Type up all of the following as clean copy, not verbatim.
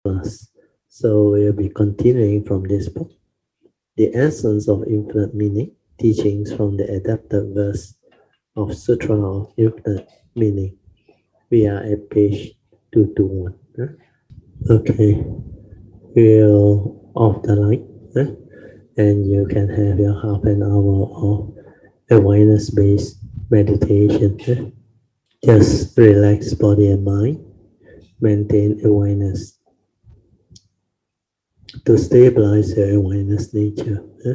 class. So we'll be continuing from this book, The Essence of Infinite Meaning, Teachings from the Adapted Verse of Sutra of Infinite Meaning. We are at page 221. Huh? Okay, we'll off the light, huh? And you can have your half an hour of awareness-based meditation. Huh? Just relax body and mind, maintain awareness to stabilize your awareness nature. Huh?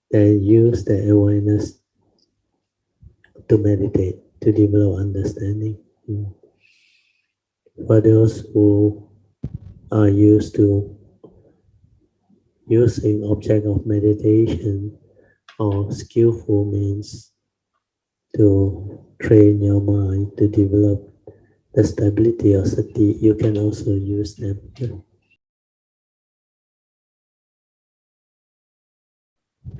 Then use the awareness to meditate, to develop understanding. For those who are used to using object of meditation or skillful means to train your mind to develop the stability of sati, you can also use them.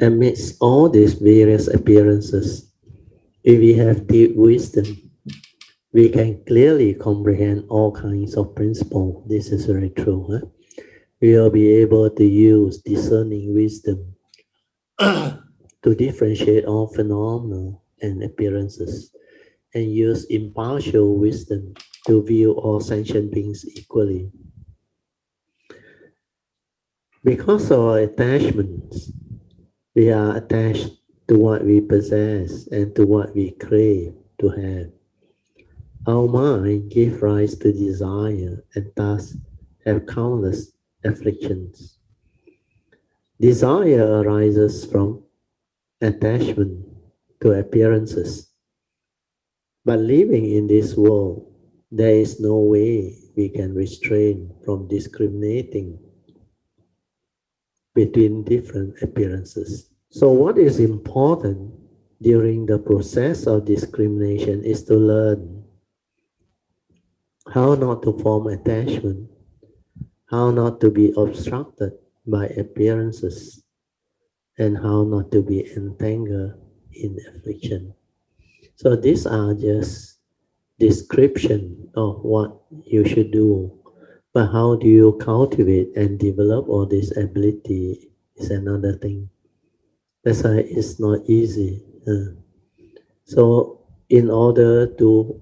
Amidst all these various appearances, if we have deep wisdom, we can clearly comprehend all kinds of principles. This is very true. Huh? We will be able to use discerning wisdom to differentiate all phenomena and appearances, and use impartial wisdom to view all sentient beings equally. Because of our attachments, we are attached to what we possess and to what we crave to have. Our mind gives rise to desire and thus have countless afflictions. Desire arises from attachment to appearances. But living in this world, there is no way we can restrain from discriminating between different appearances. So what is important during the process of discrimination is to learn how not to form attachment, how not to be obstructed by appearances, and how not to be entangled in affliction. So these are just description of what you should do. But how do you cultivate and develop all this ability is another thing. That's why it's not easy. So in order to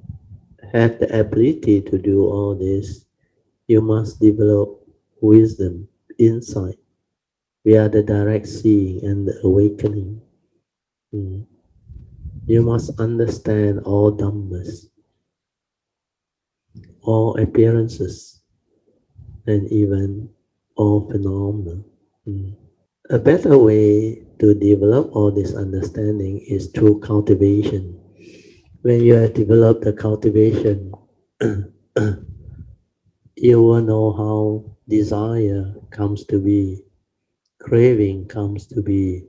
have the ability to do all this, you must develop wisdom, insight. We are the direct seeing and the awakening. Mm. You must understand all dhammas, all appearances, and even all phenomena. Mm. A better way to develop all this understanding is through cultivation. When you have developed the cultivation, you will know how desire comes to be, craving comes to be,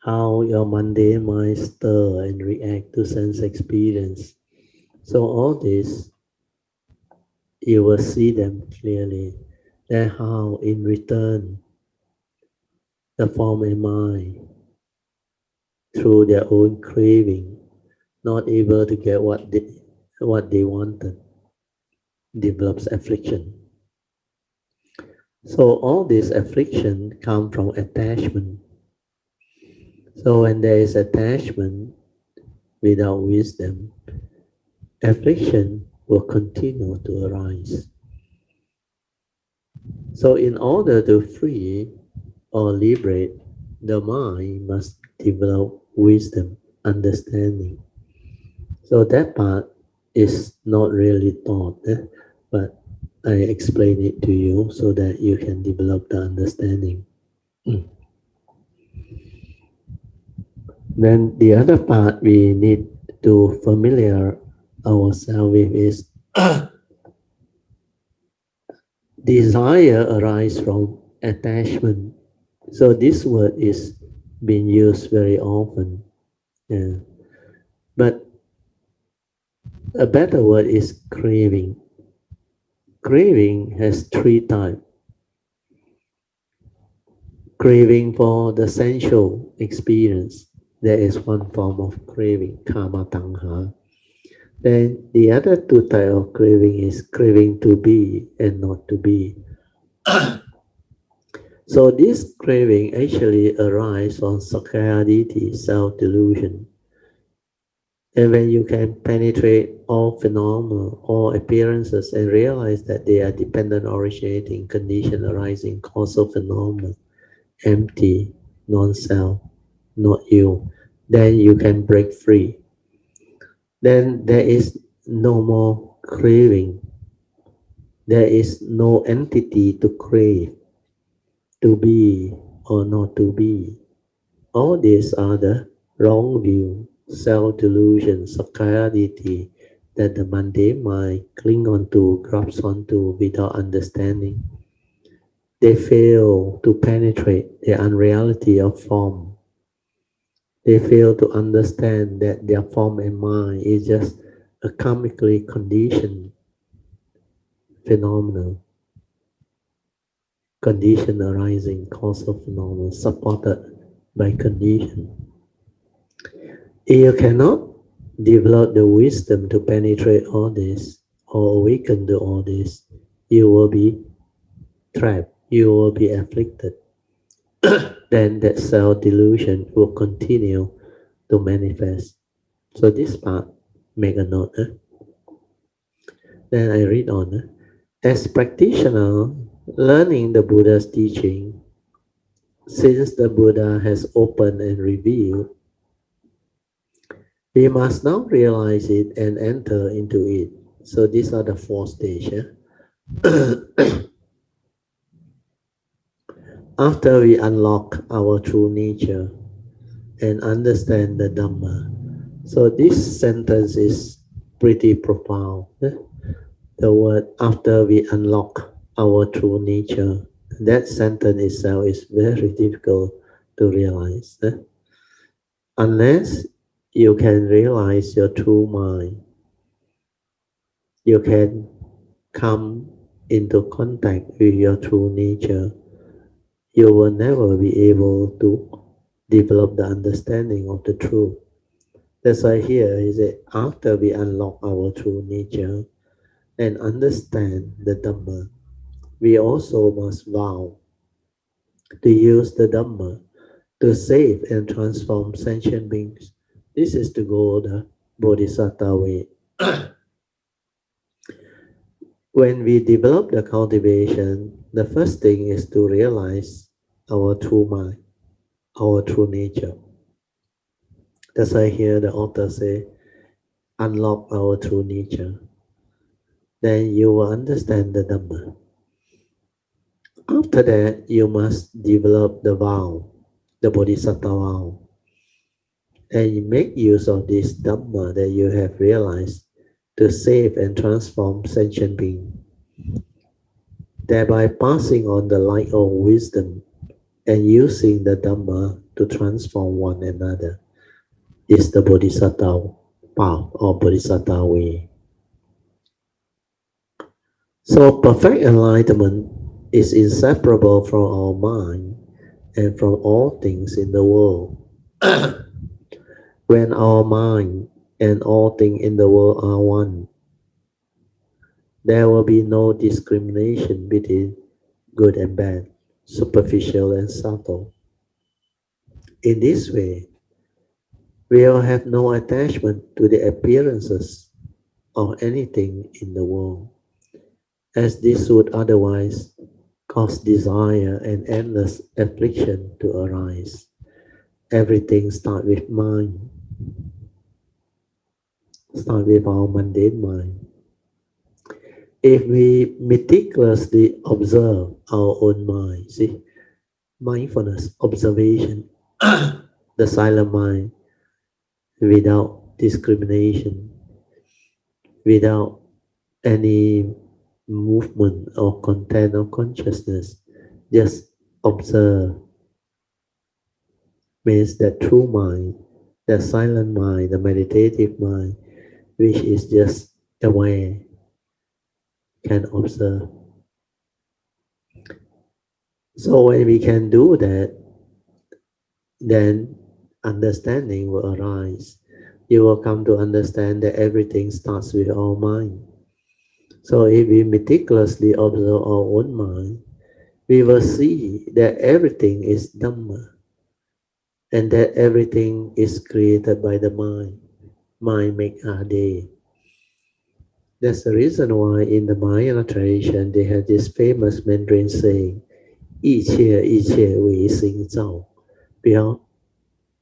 how your mundane mind stir and react to sense experience. So all this, you will see them clearly. Then how in return, the form and mind, through their own craving, not able to get what they wanted, develops affliction. So all this affliction come from attachment. So when there is attachment without wisdom, affliction will continue to arise. So in order to free or liberate, the mind must develop wisdom, understanding. So that part is not really taught, but I explain it to you so that you can develop the understanding. Then the other part we need to familiar ourselves with is desire arise from attachment. So this word is being used very often. Yeah. But a better word is craving. Craving has three types. Craving for the sensual experience. There is one form of craving, kama tanha. Then the other two type of craving is craving to be and not to be. So this craving actually arises from Sakayaditi, self-delusion. And when you can penetrate all phenomena, all appearances, and realize that they are dependent, originating, condition, arising, causal phenomena, empty, non-self, not you, then you can break free. Then there is no more craving. There is no entity to crave, to be or not to be. All these are the wrong view, self-delusion, sakayaditi that the mundane mind cling onto, grabs onto without understanding. They fail to penetrate the unreality of form. They fail to understand that their form and mind is just a karmically conditioned phenomenon, condition arising, causal phenomenon supported by condition. If you cannot develop the wisdom to penetrate all this or awaken to all this, you will be trapped, you will be afflicted. Then that self delusion will continue to manifest. So this part, make a note. Then I read on. As practitioner, learning the Buddha's teaching, since the Buddha has opened and revealed, we must now realize it and enter into it. So these are the four stages. After we unlock our true nature and understand the Dhamma. So this sentence is pretty profound. The word after we unlock our true nature, that sentence itself is very difficult to realize. Unless you can realize your true mind, you can come into contact with your true nature, you will never be able to develop the understanding of the truth. That's why here is that after we unlock our true nature and understand the Dhamma, we also must vow to use the Dhamma to save and transform sentient beings. This is to go the Bodhisattva way. When we develop the cultivation, the first thing is to realize our true mind, our true nature. That's why here the author say, unlock our true nature. Then you will understand the Dhamma. After that, you must develop the vow, the Bodhisattva vow, and you make use of this Dhamma that you have realized to save and transform sentient beings, thereby passing on the light of wisdom and using the Dhamma to transform one another is the Bodhisattva path or Bodhisattva way. So perfect enlightenment is inseparable from our mind and from all things in the world. When our mind and all things in the world are one, there will be no discrimination between good and bad, superficial and subtle. In this way, we will have no attachment to the appearances of anything in the world, as this would otherwise cause desire and endless affliction to arise. Everything starts with mind, start with our mundane mind. If we meticulously observe our own mind, see, mindfulness, observation, the silent mind, without discrimination, without any movement or content of consciousness, just observe means that true mind, the silent mind, the meditative mind, which is just aware, can observe. So when we can do that, then understanding will arise. you will come to understand that everything starts with our mind. So if we meticulously observe our own mind, we will see that everything is Dhamma and that everything is created by the mind. Mind make our day. That's the reason why in the Mahayana tradition they have this famous Mandarin saying, 一切为心造, because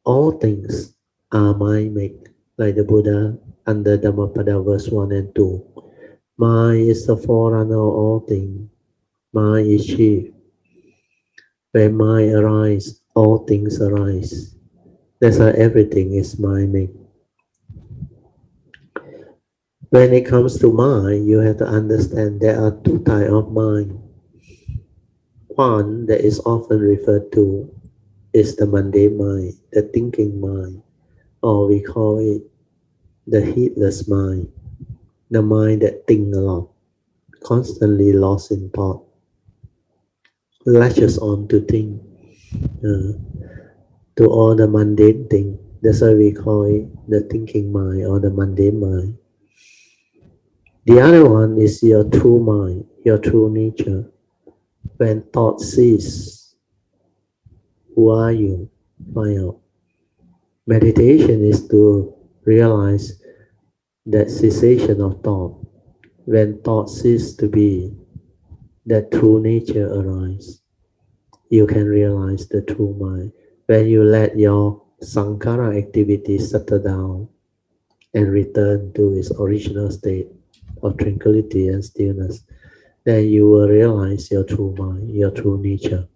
all things are mind made, like the Buddha under Dhammapada verse 1 and 2. Mind is the forerunner of all things. Mind is chief. When mind arises, all things arise. That's why everything is mind made. When it comes to mind, you have to understand there are two types of mind. One that is often referred to is the mundane mind, the thinking mind, or we call it the heedless mind, the mind that thinks a lot, constantly lost in thought, latches on to think, uh, to all the mundane thing. That's why we call it the thinking mind or the mundane mind. The other one is your true mind, your true nature. When thought ceases, who are you? Find out. Meditation is to realize that cessation of thought. When thought ceases to be, that true nature arises. You can realize the true mind. When you let your sankhara activity settle down and return to its original state of tranquility and stillness, then you will realize your true mind, your true nature.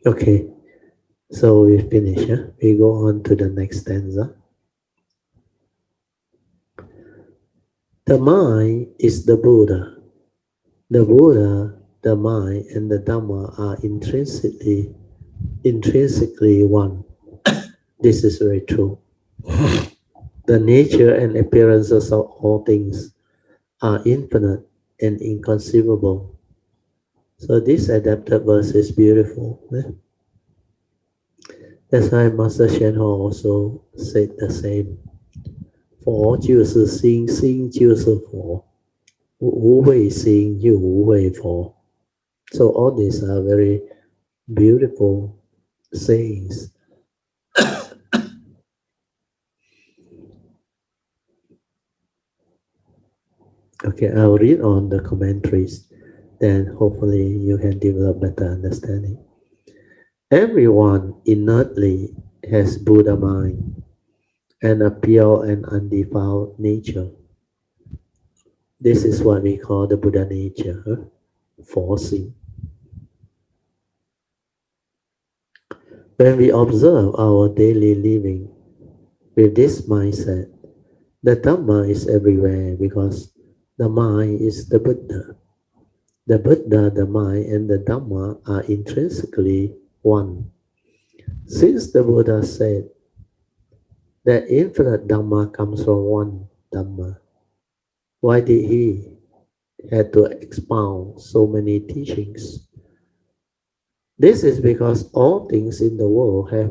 Okay, so we finish. We go on to the next stanza. The mind is the Buddha. The Buddha, the mind, and the Dhamma are intrinsically one. This is very true. The nature and appearances of all things are infinite and inconceivable. So this adapted verse is beautiful. That's why Master Shen Ho also said the same. 佛就是心，心就是佛，无为心又无为佛。So all these are very beautiful sayings. Okay, I'll read on the commentaries, then hopefully you can develop better understanding. Everyone innately has Buddha mind and a pure and undefiled nature. This is what we call the Buddha nature, forcing. When we observe our daily living with this mindset, the Dhamma is everywhere because the mind is the Buddha. The Buddha, the mind, and the Dhamma are intrinsically one. Since the Buddha said that infinite Dhamma comes from one Dhamma, why did he have to expound so many teachings? This is because all things in the world have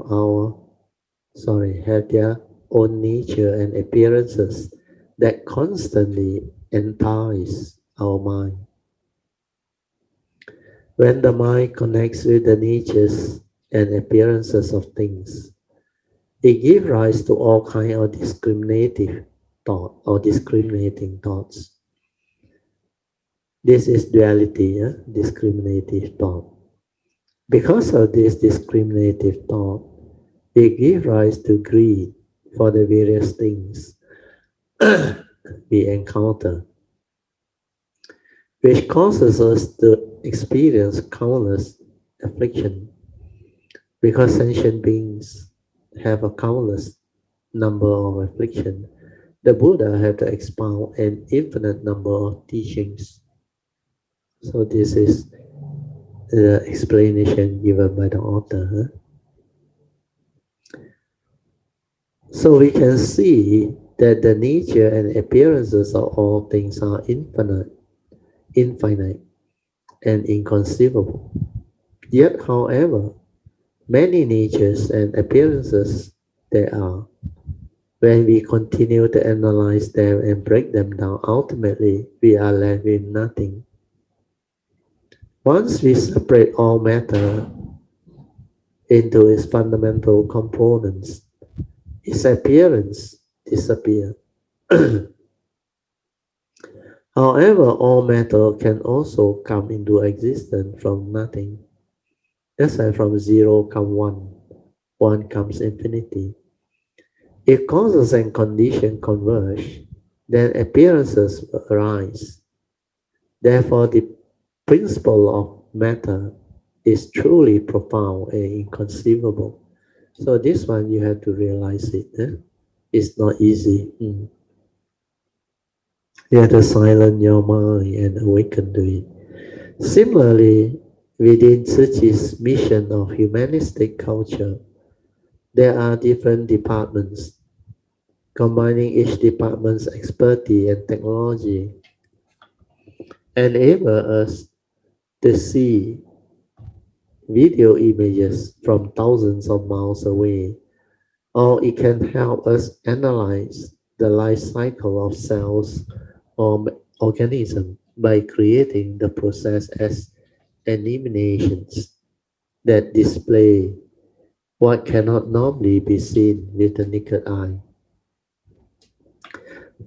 their own nature and appearances that constantly entice our mind. When the mind connects with the natures and appearances of things, it gives rise to all kinds of discriminative thought or discriminating thoughts. This is duality, discriminative thought. Because of this discriminative thought, it gives rise to greed for the various things we encounter, which causes us to experience countless affliction. Because sentient beings have a countless number of affliction, the Buddha had to expound an infinite number of teachings. So this is the explanation given by the author. So we can see that the nature and appearances of all things are infinite, and inconceivable. Yet, however, many natures and appearances they are. When we continue to analyze them and break them down, ultimately we are left with nothing. Once we separate all matter into its fundamental components, its appearance disappears. However, all matter can also come into existence from nothing. Just like from zero comes one, one comes infinity. If causes and conditions converge, then appearances arise. Therefore, the principle of matter is truly profound and inconceivable. So this one you have to realize it. It's not easy. You have to silence your mind and awaken to it. Similarly, within Tzuchi's mission of humanistic culture, there are different departments, combining each department's expertise and technology enable us to see video images from thousands of miles away, or it can help us analyze the life cycle of cells or organisms by creating the process as animations that display what cannot normally be seen with the naked eye.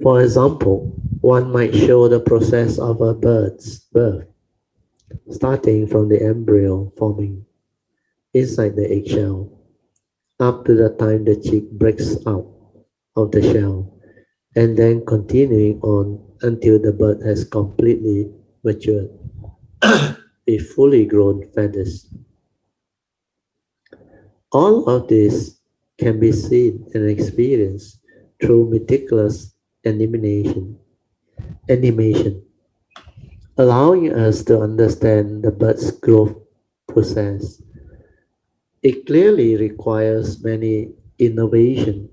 For example, one might show the process of a bird's birth, starting from the embryo forming inside the eggshell up to the time the chick breaks out of the shell, and then continuing on until the bird has completely matured with fully grown feathers. All of this can be seen and experienced through meticulous animation, allowing us to understand the bird's growth process. It clearly requires many innovation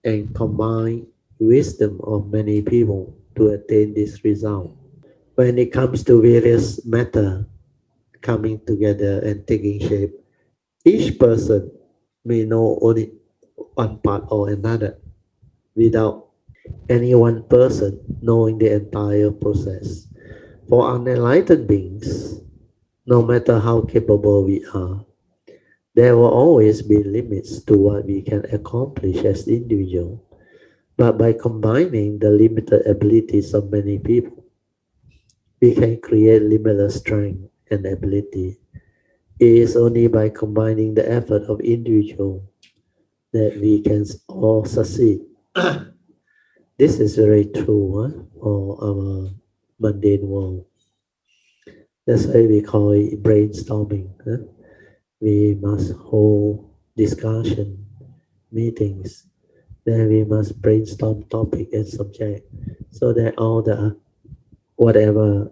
and combined wisdom of many people to attain this result. When it comes to various matter coming together and taking shape, each person may know only one part or another without any one person knowing the entire process. For unenlightened beings, no matter how capable we are, there will always be limits to what we can accomplish as individuals. But by combining the limited abilities of many people, we can create limitless strength and ability. It is only by combining the effort of individuals that we can all succeed. This is very true for our mundane world. That's why we call it brainstorming. We must hold discussion, meetings, then we must brainstorm topic and subject so that all the whatever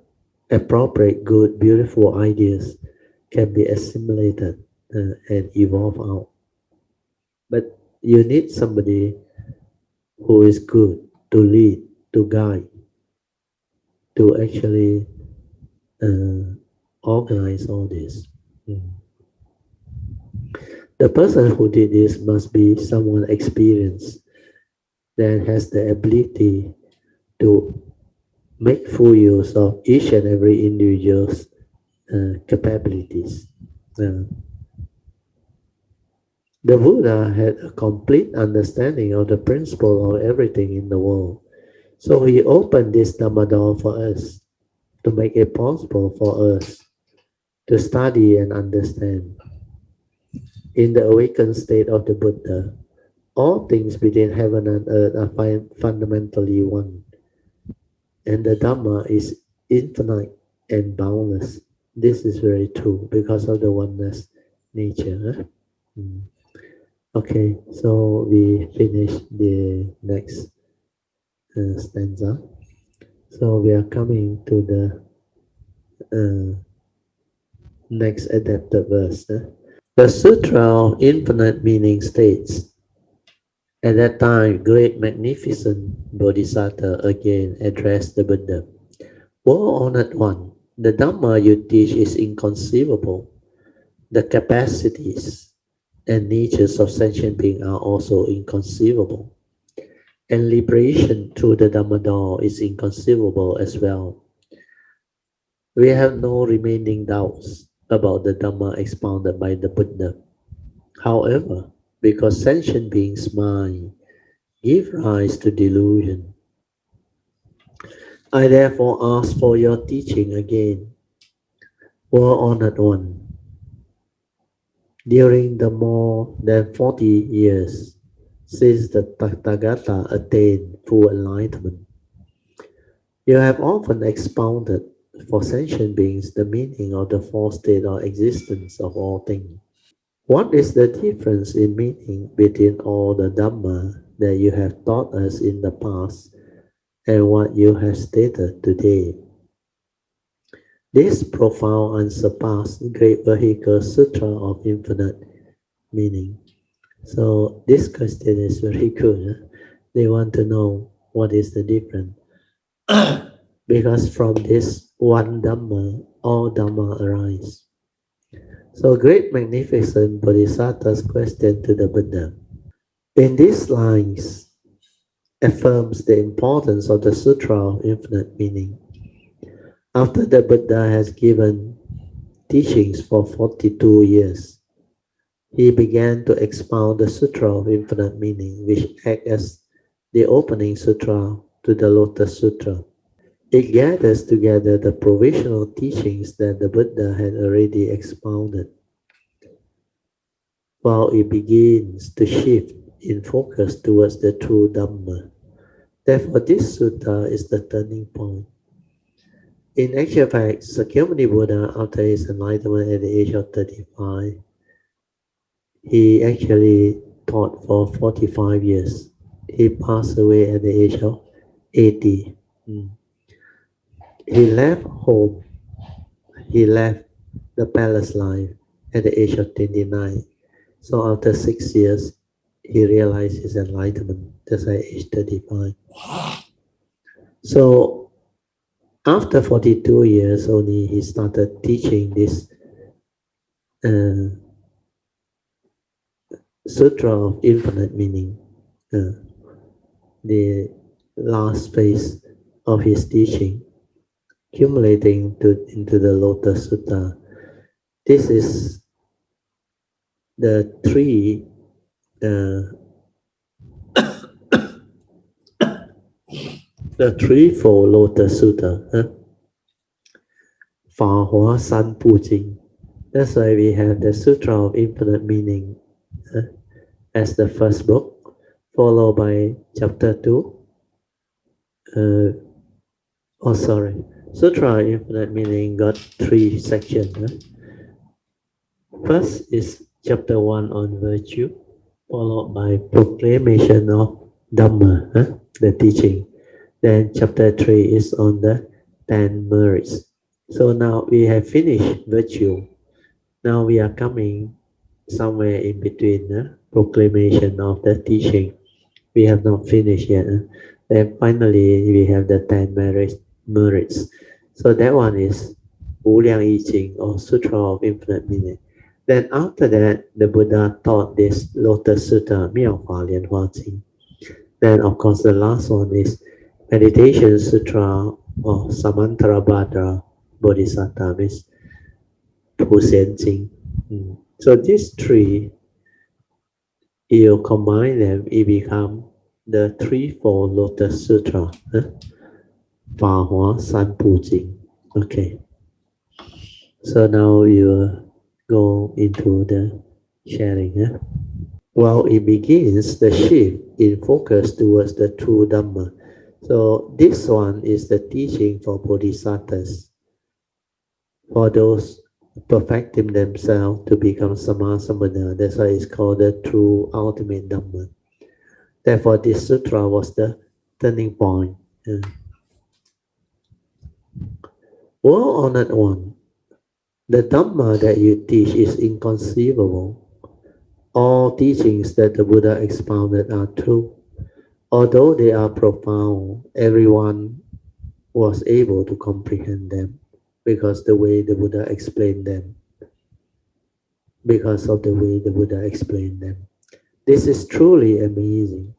appropriate, good, beautiful ideas can be assimilated and evolve out. But you need somebody who is good to lead, to guide, to actually uh, organize all this. Mm. The person who did this must be someone experienced that has the ability to make full use of each and every individual's capabilities. Uh, the Buddha had a complete understanding of the principle of everything in the world. So he opened this Dhamma door for us to make it possible for us to study and understand. In the awakened state of the Buddha, all things between heaven and earth are fundamentally one, and the Dhamma is infinite and boundless. This is very true because of the oneness nature. Mm. Okay, so we finish the next stanza. So we are coming to the next adapted verse. The Sutra of Infinite Meaning states, at that time, great magnificent Bodhisattva again addressed the Buddha. O honored one, the Dhamma you teach is inconceivable. The capacities and natures of sentient beings are also inconceivable. And liberation through the Dhamma door is inconceivable as well. We have no remaining doubts about the Dhamma expounded by the Buddha. However, because sentient beings' mind give rise to delusion, I therefore ask for your teaching again, Well-honored one. During the more than 40 years since the Tathagata attained full enlightenment, you have often expounded for sentient beings the meaning of the four state or existence of all things. What is the difference in meaning between all the Dhamma that you have taught us in the past and what you have stated today? This profound and surpassed great vehicle Sutra of infinite meaning. So this question is very good. They want to know what is the difference. Because from this one Dhamma, all Dhamma arise. So great magnificent Bodhisattva's question to the Buddha. In these lines affirms the importance of the Sutra of infinite meaning. After the Buddha has given teachings for 42 years, he began to expound the Sutra of infinite meaning, which acts as the opening sutra to the Lotus Sutra. It gathers together the provisional teachings that the Buddha had already expounded, while it begins to shift in focus towards the true Dhamma. Therefore, this sutta is the turning point. In actual fact, Sakyamuni Buddha, after his enlightenment at the age of 35, he actually taught for 45 years. He passed away at the age of 80. He left home, he left the palace life at the age of 29. So after 6 years, he realized his enlightenment, just at age 35. So after 42 years only, he started teaching this uh, Sutra of infinite meaning, the last phase of his teaching, accumulating into the Lotus Sutta. This is the threefold Lotus Sutta, 法华三部经. That's why we have the Sutra of infinite meaning as the first book, followed by chapter 2. Sutra of infinite meaning got 3 sections. First is chapter 1 on virtue, followed by proclamation of Dhamma, the teaching. Then chapter 3 is on the 10 merits. So now we have finished virtue. Now we are coming somewhere in between the proclamation of the teaching. We have not finished yet. Then finally we have the 10 merits. So that one is Wu Liang Yi Jing, or Sutra of Infinite Meaning. Then after that, the Buddha taught this Lotus Sutta, Miao Hua Lian Hua Jing. Then of course the last one is Meditation Sutra or Samantarabhadra Bodhisattva, means Pu Xian Jing. So these three, you combine them, it become the threefold Lotus Sutra, 法华三部经. Okay. So now you go into the sharing. Well, it begins the shift in focus towards the true Dhamma. So this one is the teaching for Bodhisattvas, for those perfecting themselves to become Sammasambuddha. That's why it's called the true ultimate Dhamma. Therefore, this sutra was the turning point. Well-honored one, the Dhamma that you teach is inconceivable. All teachings that the Buddha expounded are true. Although they are profound, everyone was able to comprehend them because the way the Buddha explained them. because of the way the Buddha explained them. This is truly amazing.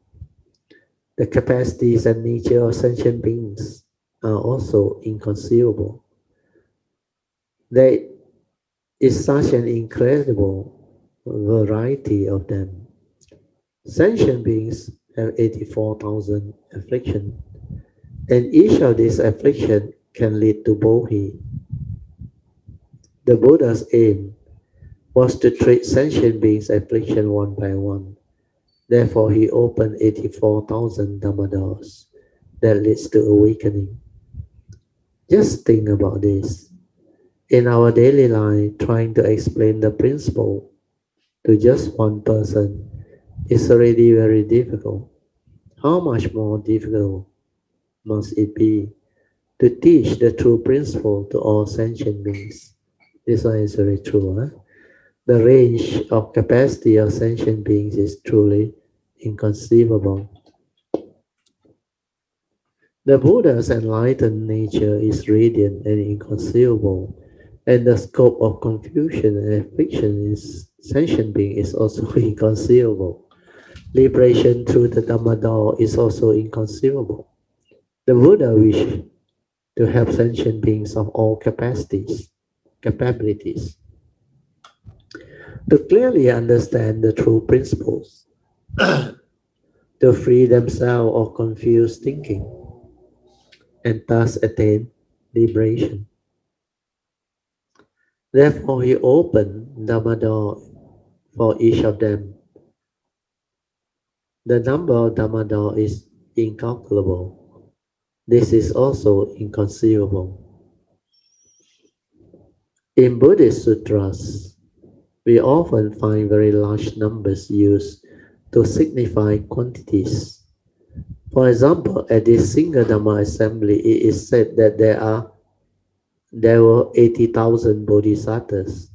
The capacities and nature of sentient beings are also inconceivable. There is such an incredible variety of them. Sentient beings have 84,000 afflictions, and each of these afflictions can lead to bodhi. The Buddha's aim was to treat sentient beings' affliction one by one. Therefore, he opened 84,000 Dhamma doors that leads to awakening. Just think about this. In our daily life, trying to explain the principle to just one person is already very difficult. How much more difficult must it be to teach the true principle to all sentient beings? This one is very true. Huh? The range of capacity of sentient beings is truly inconceivable. The Buddha's enlightened nature is radiant and inconceivable, and the scope of confusion and affliction in sentient being is also inconceivable. Liberation through the Dhamma door is also inconceivable. The Buddha wished to help sentient beings of all capabilities, to clearly understand the true principles, to free themselves of confused thinking, and thus attain liberation. Therefore, he opened Dhamma door for each of them. The number of Dhamma door is incalculable. This is also inconceivable. In Buddhist sutras, we often find very large numbers used to signify quantities. For example, at this single Dhamma assembly, it is said that there were 80,000 bodhisattvas,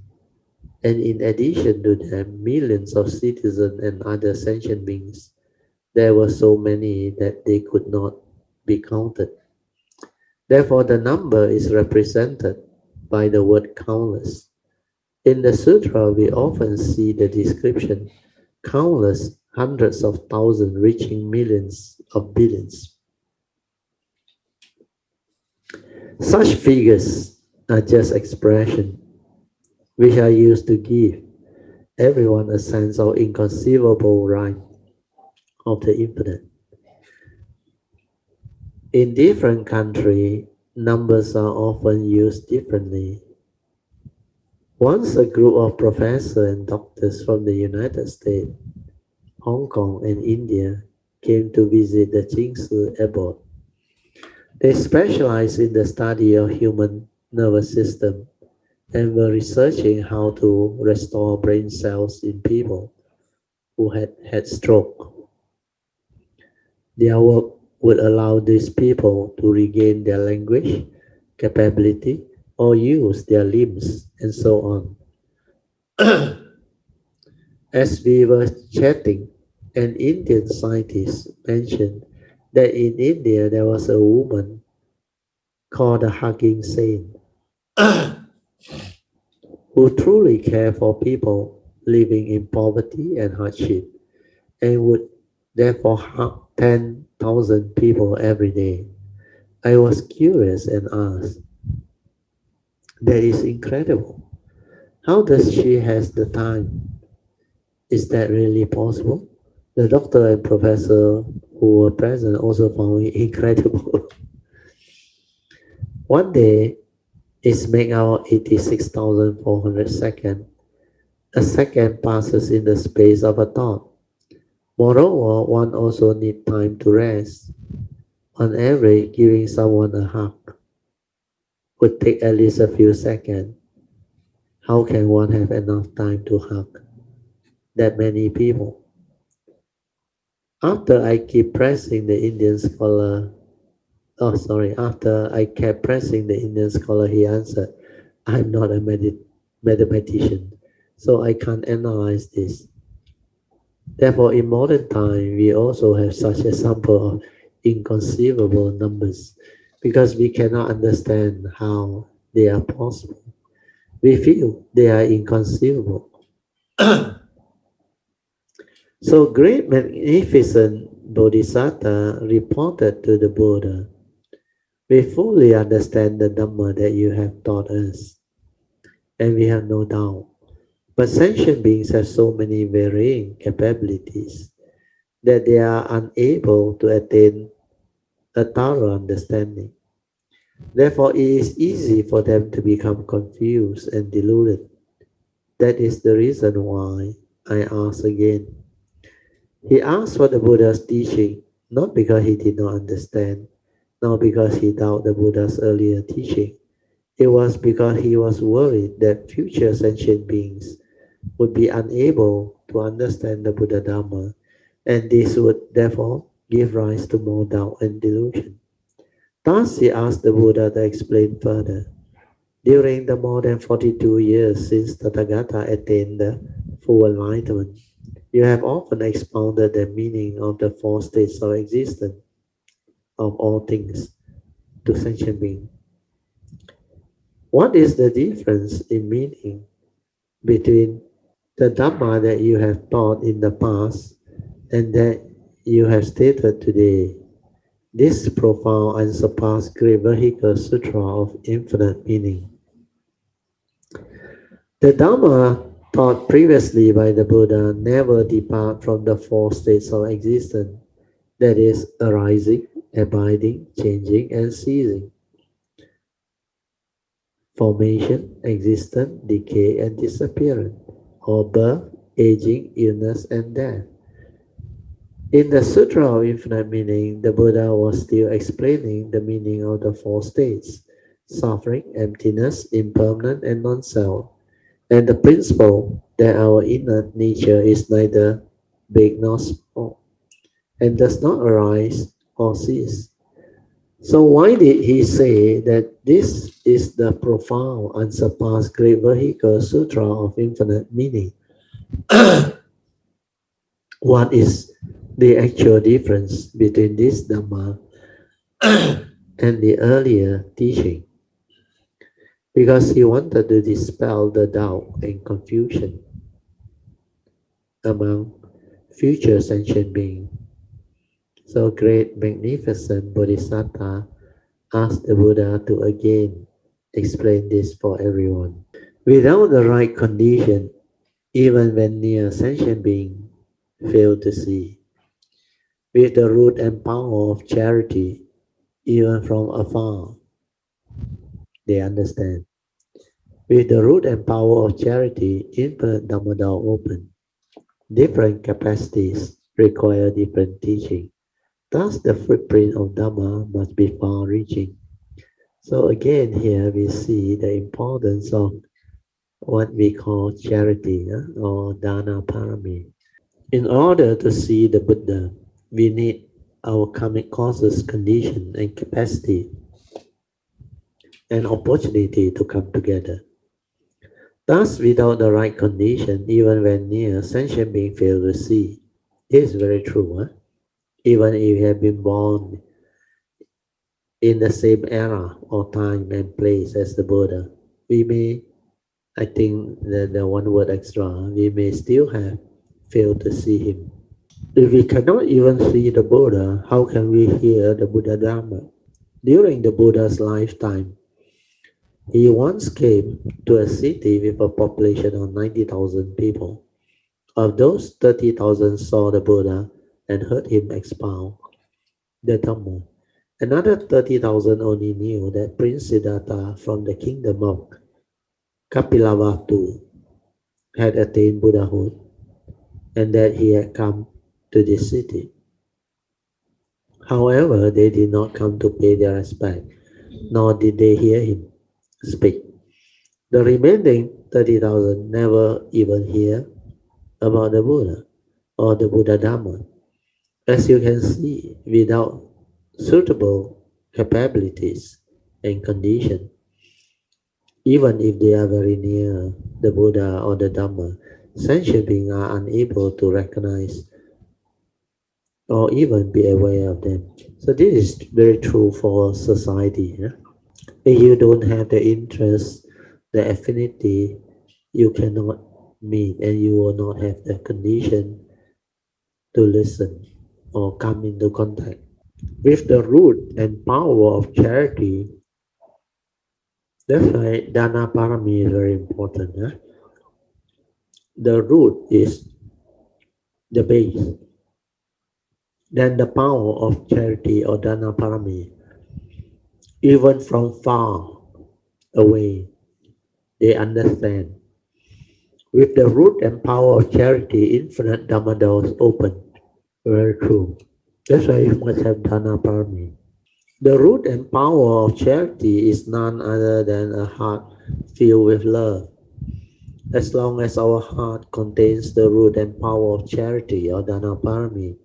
and in addition to them, millions of citizens and other sentient beings. There were so many that they could not be counted. Therefore, the number is represented by the word countless. In the sutra, we often see the description countless, hundreds of thousands, reaching millions of billions. Such figures are just expressions which are used to give everyone a sense of inconceivable right of the infinite. In different countries, numbers are often used differently. Once a group of professors and doctors from the United States, Hong Kong, and India came to visit the Jingsu abbot. They specialized in the study of human nervous system and were researching how to restore brain cells in people who had had stroke. Their work would allow these people to regain their language, capability, or use their limbs, and so on. As we were chatting, an Indian scientist mentioned that in India there was a woman called the Hugging Saint who truly cared for people living in poverty and hardship and would therefore hug 10,000 people every day. I was curious and asked, that is incredible. How does she has the time? Is that really possible? The doctor and professor who were present also found it incredible. One day is make out 86,400 seconds. A second passes in the space of a thought. Moreover, one also need time to rest. On average, giving someone a hug would take at least a few seconds. How can one have enough time to hug that many people? After I keep pressing the Indian scholar, after I kept pressing the Indian scholar, he answered, I'm not a mathematician, so I can't analyze this. Therefore, in modern time, we also have such example of inconceivable numbers because we cannot understand how they are possible. We feel they are inconceivable. So great magnificent Bodhisattva reported to the Buddha, we fully understand the Dhamma that you have taught us, and we have no doubt. But sentient beings have so many varying capabilities that they are unable to attain a thorough understanding. Therefore, it is easy for them to become confused and deluded. That is the reason why I ask again. He asked for the Buddha's teaching, not because he did not understand, nor because he doubted the Buddha's earlier teaching. It was because he was worried that future sentient beings would be unable to understand the Buddha Dhamma, and this would therefore give rise to more doubt and delusion. Thus, he asked the Buddha to explain further. During the more than 42 years since Tathagata attained the full enlightenment, you have often expounded the meaning of the four states of existence of all things to sentient beings. What is the difference in meaning between the Dhamma that you have taught in the past and that you have stated today? This profound and surpassed great vehicle sutra of infinite meaning. The Dhamma taught previously by the Buddha never depart from the four states of existence, that is, arising, abiding, changing, and ceasing, formation, existence, decay, and disappearance, or birth, aging, illness, and death. In the Sutra of Infinite Meaning, the Buddha was still explaining the meaning of the four states: suffering, emptiness, impermanent, and non-self, and the principle that our inner nature is neither big nor small, and does not arise or cease. So why did he say that this is the profound, unsurpassed great vehicle sutra of infinite meaning? What is the actual difference between this Dhamma and the earlier teaching? Because he wanted to dispel the doubt and confusion among future sentient beings. So great magnificent Bodhisattva asked the Buddha to again explain this for everyone. Without the right condition, even when near sentient being fail to see. With the root and power of charity, even from afar, they understand. With the root and power of charity, infinite Dhammadal open. Different capacities require different teaching. Thus, the footprint of Dhamma must be far-reaching. So again, here we see the importance of what we call charity or dana parami. In order to see the Buddha, we need our karmic causes, condition, and capacity and opportunity to come together. Thus, without the right condition, even when near, sentient being fail to see. This is very true. Even if you have been born in the same era or time and place as the Buddha, we may, I think the one word extra, we may still have failed to see him. If we cannot even see the Buddha, how can we hear the Buddha Dhamma? During the Buddha's lifetime, he once came to a city with a population of 90,000 people. Of those, 30,000 saw the Buddha and heard him expound the Dhamma. Another 30,000 only knew that Prince Siddhartha from the kingdom of Kapilavastu had attained Buddhahood and that he had come to this city. However, they did not come to pay their respect, nor did they hear him speak. The remaining 30,000 never even hear about the Buddha or the Buddha Dhamma. As you can see, without suitable capabilities and condition, even if they are very near the Buddha or the Dhamma, sentient beings are unable to recognize or even be aware of them. So this is very true for society. If you don't have the interest, the affinity, you cannot meet, and you will not have the condition to listen or come into contact. With the root and power of charity, that's why Dana Parami is very important. Huh? The root is the base. Then the power of charity or Dana Parami, even from far away, they understand. With the root and power of charity, infinite Dhamma doors open. Very true. That's why you must have Dana Parami. The root and power of charity is none other than a heart filled with love. As long as our heart contains the root and power of charity or Dana Parami,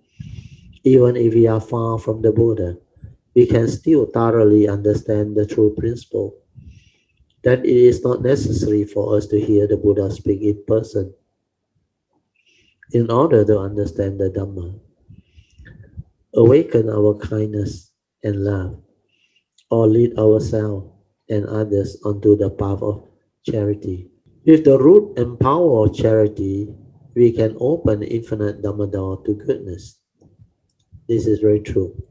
even if we are far from the Buddha, we can still thoroughly understand the true principle that it is not necessary for us to hear the Buddha speak in person in order to understand the Dhamma, awaken our kindness and love, or lead ourselves and others onto the path of charity. With the root and power of charity, we can open infinite Dhamma door to goodness. This is very true.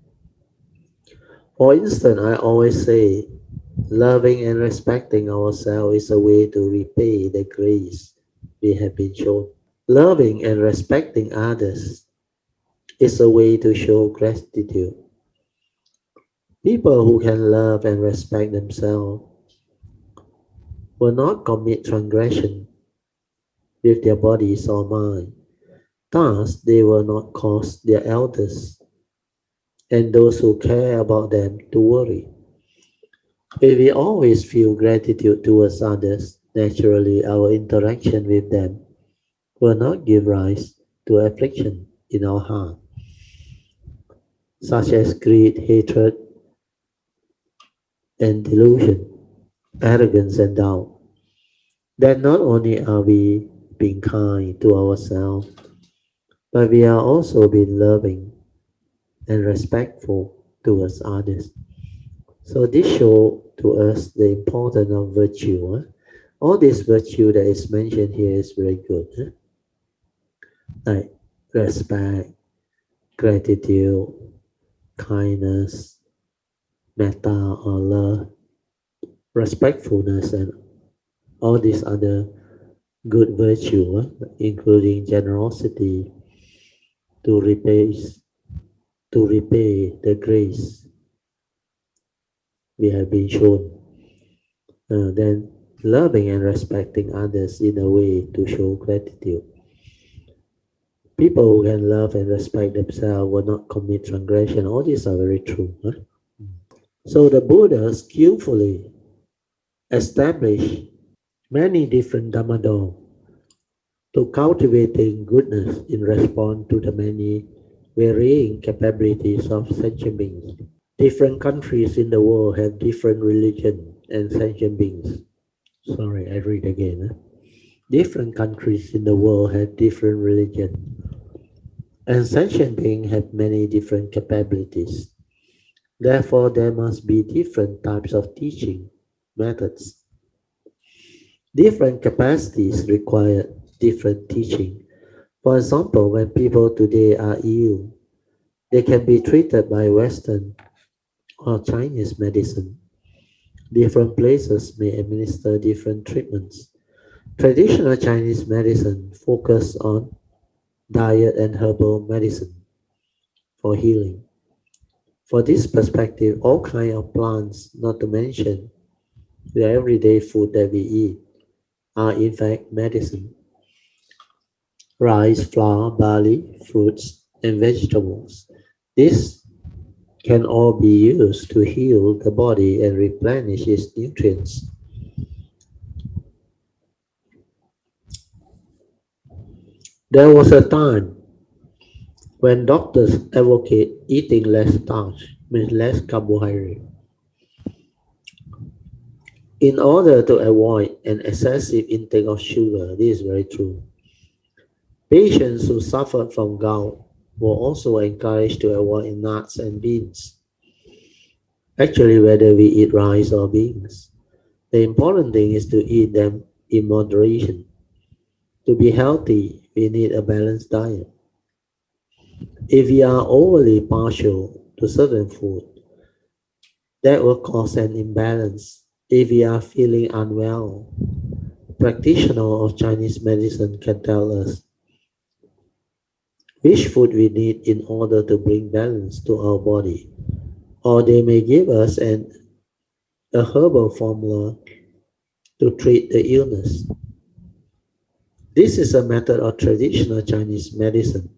For instance, I always say, loving and respecting ourselves is a way to repay the grace we have been shown. Loving and respecting others is a way to show gratitude. People who can love and respect themselves will not commit transgression with their bodies or mind. Thus, they will not cause their elders and those who care about them to worry. If we always feel gratitude towards others, naturally our interaction with them will not give rise to affliction in our heart, such as greed, hatred, and delusion, arrogance, and doubt. Then not only are we being kind to ourselves, but we are also being loving and respectful towards others. So this shows to us the importance of virtue. All this virtue that is mentioned here is very good. Like respect, gratitude, kindness, metta or love, respectfulness, and all these other good virtue, including generosity to repay the grace we have been shown. Then loving and respecting others in a way to show gratitude. People who can love and respect themselves will not commit transgression. All these are very true. So the Buddha skillfully established many different Dhammadon to cultivating goodness in response to the many varying capabilities of sentient beings. Different countries in the world have different religion and sentient beings. Sorry, I read again. Different countries in the world have different religion, and sentient beings have many different capabilities. Therefore, there must be different types of teaching methods. Different capacities require different teaching. For example, when people today are ill, they can be treated by Western or Chinese medicine. Different places may administer different treatments. Traditional Chinese medicine focus on diet and herbal medicine for healing. For this perspective, all kinds of plants, not to mention the everyday food that we eat, are in fact medicine. Rice, flour, barley, fruits, and vegetables. This can all be used to heal the body and replenish its nutrients. There was a time when doctors advocate eating less starch, means less carbohydrate, in order to avoid an excessive intake of sugar. This is very true. Patients who suffer from gout were also encouraged to avoid nuts and beans. Actually, whether we eat rice or beans, the important thing is to eat them in moderation. To be healthy, we need a balanced diet. If we are overly partial to certain food, that will cause an imbalance. If we are feeling unwell, practitioner of Chinese medicine can tell us which food we need in order to bring balance to our body, or they may give us a herbal formula to treat the illness. This is a method of traditional Chinese medicine.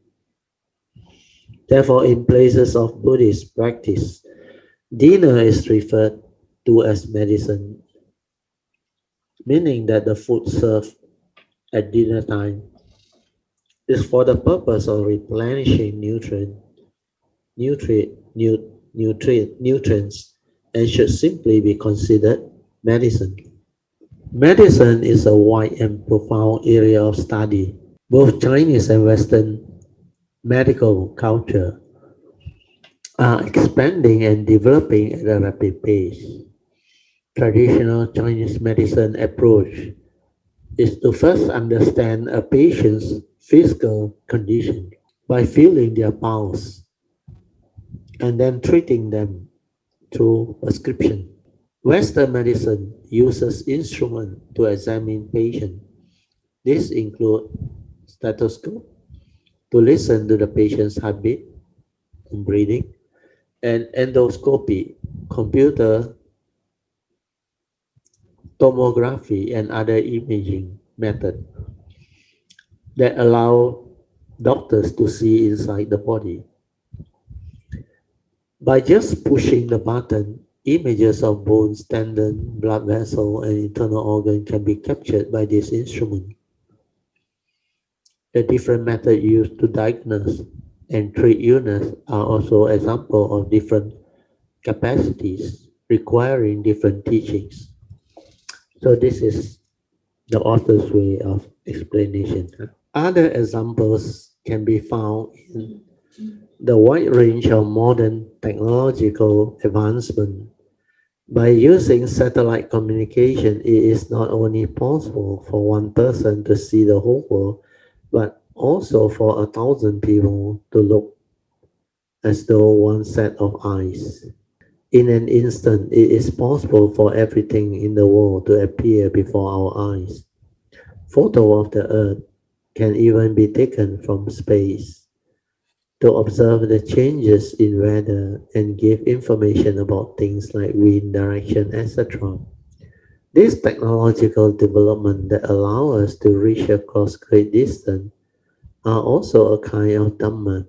Therefore, in places of Buddhist practice, dinner is referred to as medicine, meaning that the food served at dinner time is for the purpose of replenishing nutrients and should simply be considered medicine. Medicine is a wide and profound area of study. Both Chinese and Western medical culture are expanding and developing at a rapid pace. Traditional Chinese medicine approach is to first understand a patient's physical condition by feeling their pulse and then treating them through prescription. Western medicine uses instruments to examine patients. This include stethoscope to listen to the patient's heartbeat and breathing, and endoscopy, computer tomography, and other imaging methods that allow doctors to see inside the body. By just pushing the button, images of bones, tendon, blood vessel, and internal organ can be captured by this instrument. The different methods used to diagnose and treat illness are also examples of different capacities requiring different teachings. So this is the author's way of explanation. Other examples can be found in the wide range of modern technological advancement. By using satellite communication, it is not only possible for one person to see the whole world, but also for 1,000 people to look as though one set of eyes. In an instant, it is possible for everything in the world to appear before our eyes. Photo of the Earth can even be taken from space to observe the changes in weather and give information about things like wind direction, etc. This technological development that allow us to reach across great distance are also a kind of Dhamma.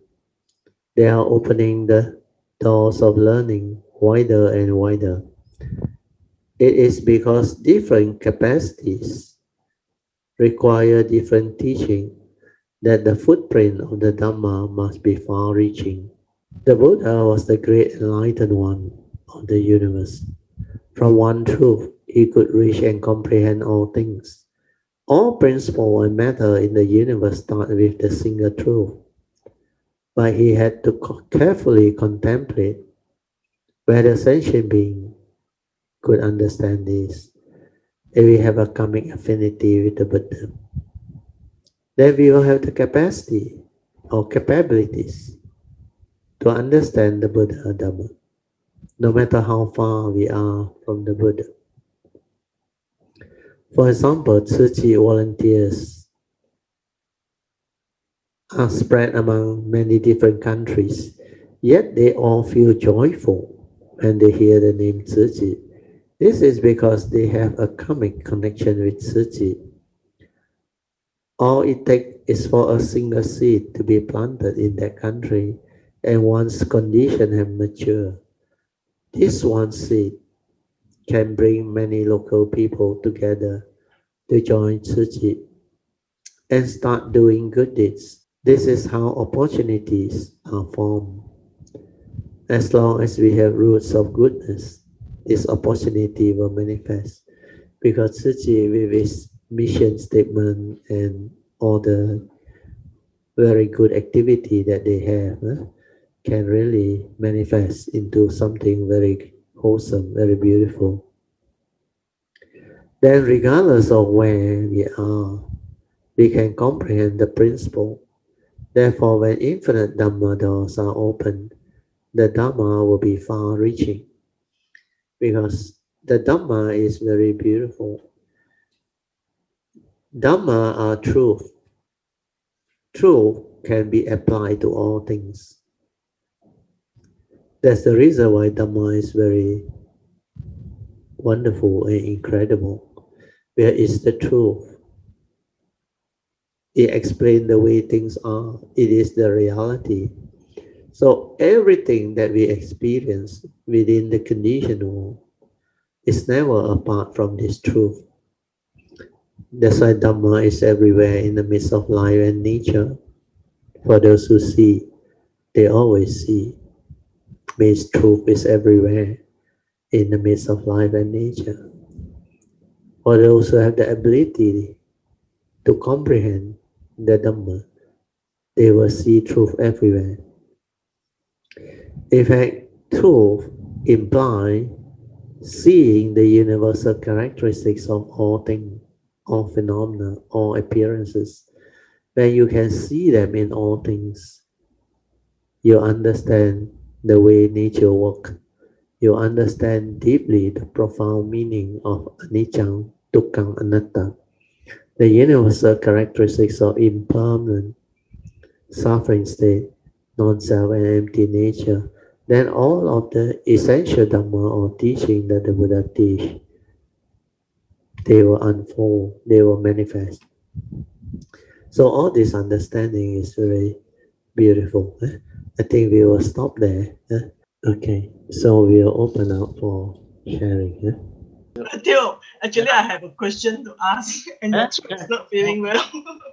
They are opening the doors of learning wider and wider. It is because different capacities require different teaching that the footprint of the Dhamma must be far-reaching. The Buddha was the great enlightened one of the universe. From one truth, he could reach and comprehend all things. All principle and matter in the universe start with the single truth, but he had to carefully contemplate whether sentient being could understand this. If we have a karmic affinity with the Buddha, then we will have the capacity or capabilities to understand the Buddha Dhamma, no matter how far we are from the Buddha. For example, Tzu Chi volunteers are spread among many different countries, yet they all feel joyful when they hear the name Tzu Chi. This is because they have a karmic connection with Tzu Chi. All it takes is for a single seed to be planted in that country, and once conditions have matured, this one seed can bring many local people together to join Tzu Chi and start doing good deeds. This is how opportunities are formed. As long as we have roots of goodness, this opportunity will manifest. Because Tzu Chi, with its mission statement and all the very good activity that they have, can really manifest into something very wholesome, very beautiful. Then regardless of where we are, we can comprehend the principle. Therefore, when infinite Dhamma doors are opened, the Dhamma will be far reaching because the Dhamma is very beautiful. Dhamma are truth. Truth can be applied to all things. That's the reason why Dhamma is very wonderful and incredible. Where is the truth? It explains the way things are. It is the reality. So everything that we experience within the conditioned world is never apart from this truth. That's why Dhamma is everywhere in the midst of life and nature. For those who see, they always see. Means truth is everywhere in the midst of life and nature. For those who have the ability to comprehend the Dhamma, they will see truth everywhere. In fact, truth implies seeing the universal characteristics of all things, all phenomena, all appearances. When you can see them in all things, you understand the way nature works. You understand deeply the profound meaning of anicca, dukkha, anatta, the universal characteristics of impermanent, suffering state, non-self and empty nature. Then all of the essential Dhamma or teaching that the Buddha teach, they will unfold, they will manifest. So all this understanding is very beautiful. I think we will stop there. Okay, so we'll open up for sharing. Theo, actually, I have a question to ask, and your throat is not feeling well.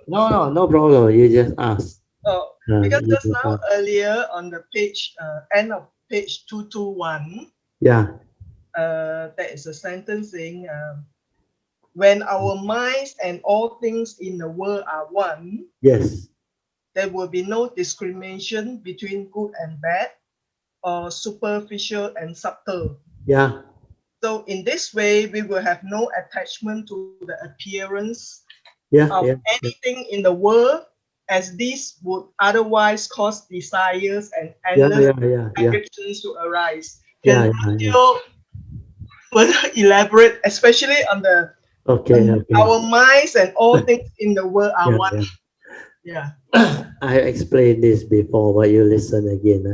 No problem. You just ask. Oh, because You just just now ask. earlier on the page, end of page 221, Yeah. there is a sentence saying, when our minds and all things in the world are one, Yes. there will be no discrimination between good and bad or superficial and subtle. Yeah. So in this way, we will have no attachment to the appearance Yeah. of Yeah. Yeah. anything in the world, as this would otherwise cause desires and Yeah. endless Yeah. Yeah. Yeah. addictions to arise. Yeah. Can Yeah. Yeah. Theo further elaborate, especially on the Okay. Okay. our minds and all things in the world are Yeah. one? Yeah. Yeah. I explained this before, but you listen again.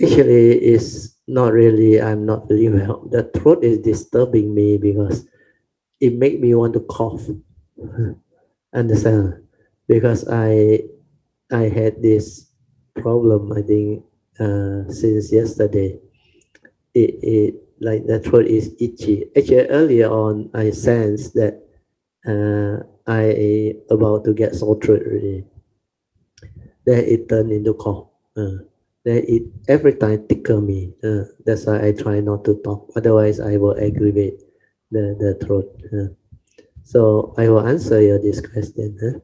Actually, it's not really. I'm not feeling well. The throat is disturbing me because it make me want to cough. Understand? Because I had this problem. I think since yesterday. It like the throat is itchy. Actually, earlier on, I sensed that I about to get sore throat already. Then it turned into cough. Then it every time tickle me. That's why I try not to talk. Otherwise, I will aggravate the throat. So I will answer your this question.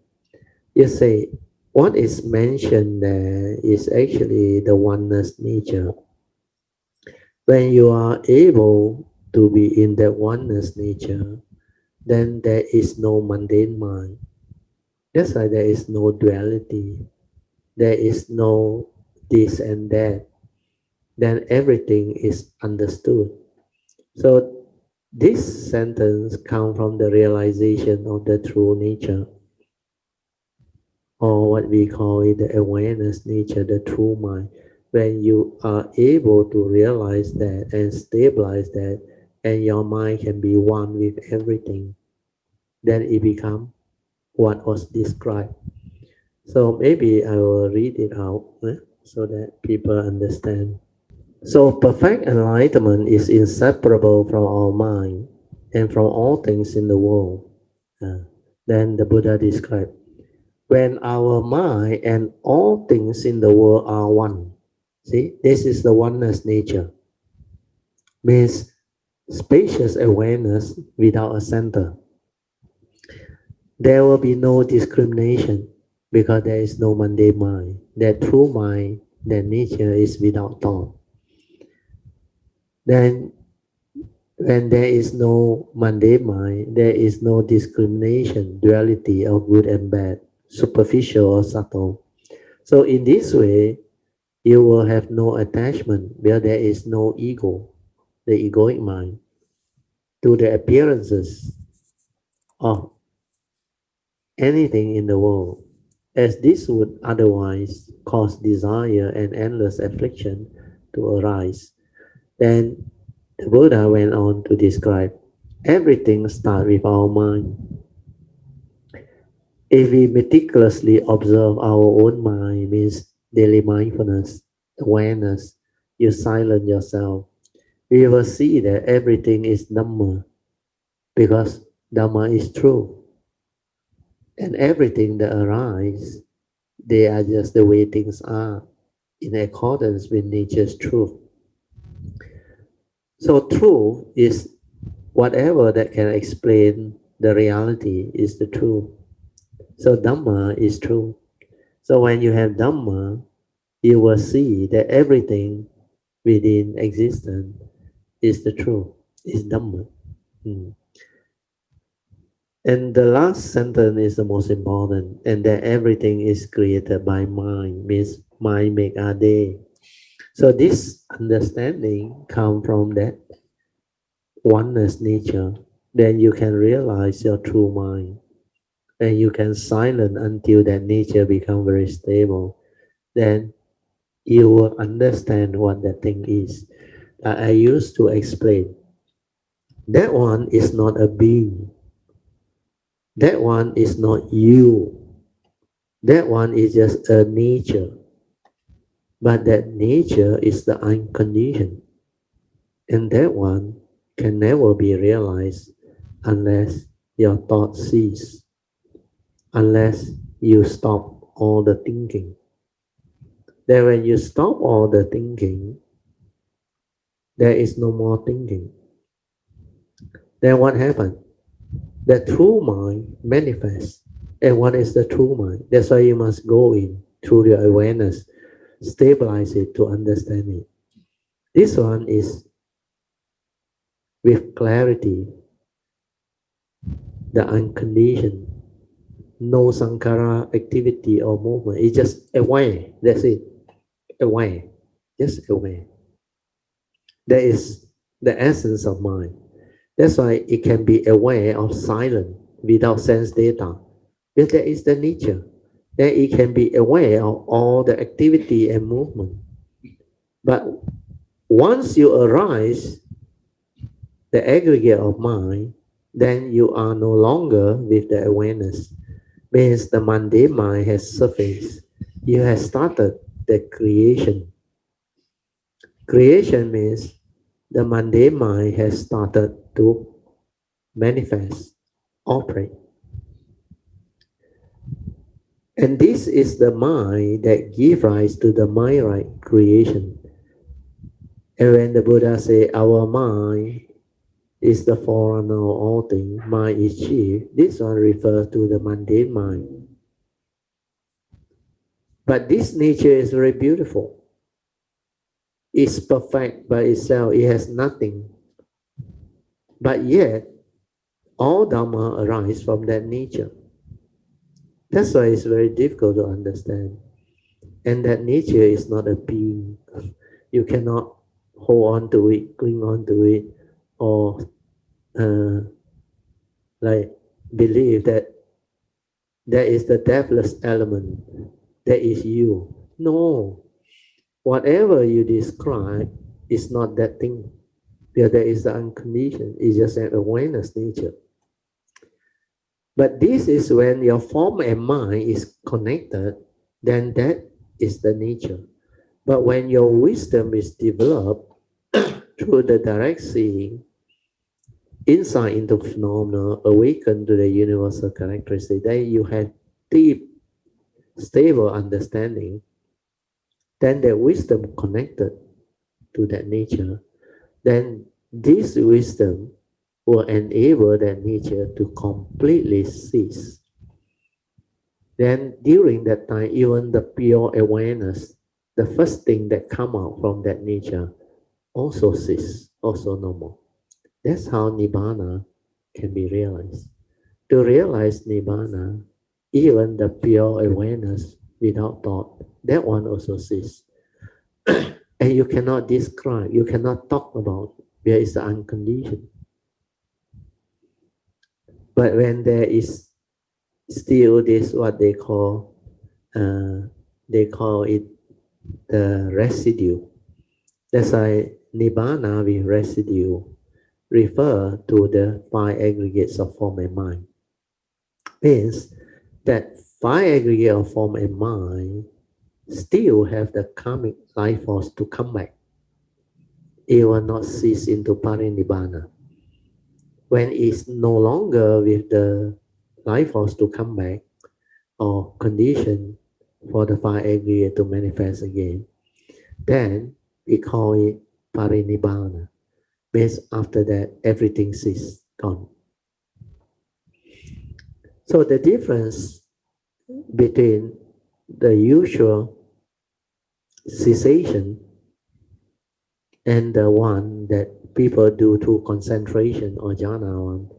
You say what is mentioned there is actually the oneness nature. When you are able to be in that oneness nature, then there is no mundane mind. That's why there is no duality. There is no this and that. Then everything is understood. So this sentence comes from the realization of the true nature, or what we call it the awareness nature, the true mind. When you are able to realize that and stabilize that, and your mind can be one with everything, then it becomes what was described. So maybe I will read it out so that people understand. So perfect enlightenment is inseparable from our mind and from all things in the world. Uh, then the Buddha described, when our mind and all things in the world are one. See, this is the oneness nature. Means spacious awareness without a center. There will be no discrimination because there is no mundane mind. That true mind, that nature is without thought. Then When there is no mundane mind, there is no discrimination, duality of good and bad, superficial or subtle. So in this way, you will have no attachment where there is no ego, the egoic mind, to the appearances of anything in the world, as this would otherwise cause desire and endless affliction to arise. Then the Buddha went on to describe everything starts with our mind. If we meticulously observe our own mind, means daily mindfulness, awareness, you silence yourself, we will see that everything is Dhamma because Dhamma is true. And everything that arises, they are just the way things are in accordance with nature's truth. So truth is whatever that can explain the reality is the truth. So Dhamma is true. So when you have Dhamma, you will see that everything within existence is the truth, is Dhamma. Mm. And the last sentence is the most important, and that everything is created by mind, means mind make our day. So this understanding comes from that oneness nature. Then you can realize your true mind, and you can silence until that nature become very stable. Then you will understand what that thing is. I used to explain that one is not a being. That one is not you. That one is just a nature. But that nature is the unconditioned. And that one can never be realized unless your thought cease, unless you stop all the thinking. Then when you stop all the thinking, there is no more thinking. Then what happens? The true mind manifests. And what is the true mind? That's why you must go in through your awareness, stabilize it to understand it. This one is with clarity, the unconditioned, no sankhara activity or movement. It's just aware. That's it. Aware. Just aware. That is the essence of mind. That's why it can be aware of silence without sense data. Because that is the nature. Then it can be aware of all the activity and movement. But once you arise the aggregate of mind, then you are no longer with the awareness. Means the mundane mind has surfaced. You have started the creation. Creation means the mundane mind has started to manifest, operate. And this is the mind that gives rise to the mind right creation. And when the Buddha say our mind is the forerunner of all things, mind is chief, this one refers to the mundane mind. But this nature is very beautiful. It's perfect by itself, it has nothing. But yet, all Dhamma arise from that nature. That's why it's very difficult to understand. And that nature is not a being. You cannot hold on to it, cling on to it, or uh, like believe that that is the deathless element, that is you. No, whatever you describe is not that thing. Because there is the unconditioned, it's just an awareness nature. But this is when your form and mind is connected, then that is the nature. But when your wisdom is developed through the direct seeing, insight into phenomena, awaken to the universal characteristic, then you have deep, stable understanding, then the wisdom connected to that nature, then this wisdom will enable that nature to completely cease. Then during that time, even the pure awareness, the first thing that come out from that nature also cease, also no more. That's how Nibbana can be realized. To realize Nibbana, even the pure awareness without thought, that one also ceases. And you cannot describe, you cannot talk about where is the unconditioned. But when there is still this what they call it the residue. That's why Nibbana with residue refer to the five aggregates of form and mind. Means that five aggregate of form and mind still have the karmic life force to come back. It will not cease into parinibbana. When it's no longer with the life force to come back or condition for the five aggregate to manifest again, then we call it parinibbana. Means after that everything is gone. So the difference between the usual cessation and the one that people do through concentration or jhana one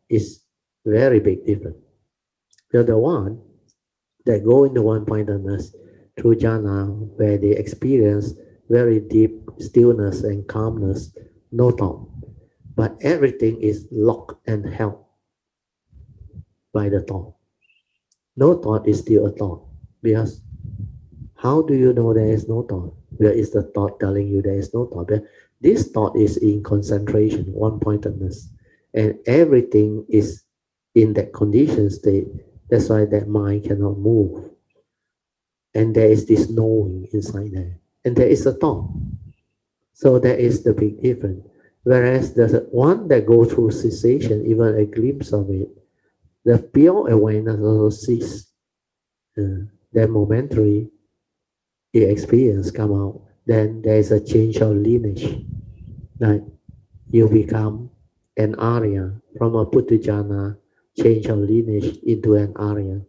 is very big difference. Because the one that go into one pointedness through jhana where they experience very deep stillness and calmness, no thought, but everything is locked and held by the thought. No thought is still a thought because how do you know there is no thought? Where is the thought telling you there is no thought? But this thought is in concentration, one pointedness, and everything is in that conditioned state. That's why that mind cannot move. And there is this knowing inside there. And there is a thought. So that is the big difference. Whereas the one that goes through cessation, even a glimpse of it, the pure awareness also sees that momentary experience come out, then there is a change of lineage. Like you become an Arya from a Puthujjana, change of lineage into an Arya.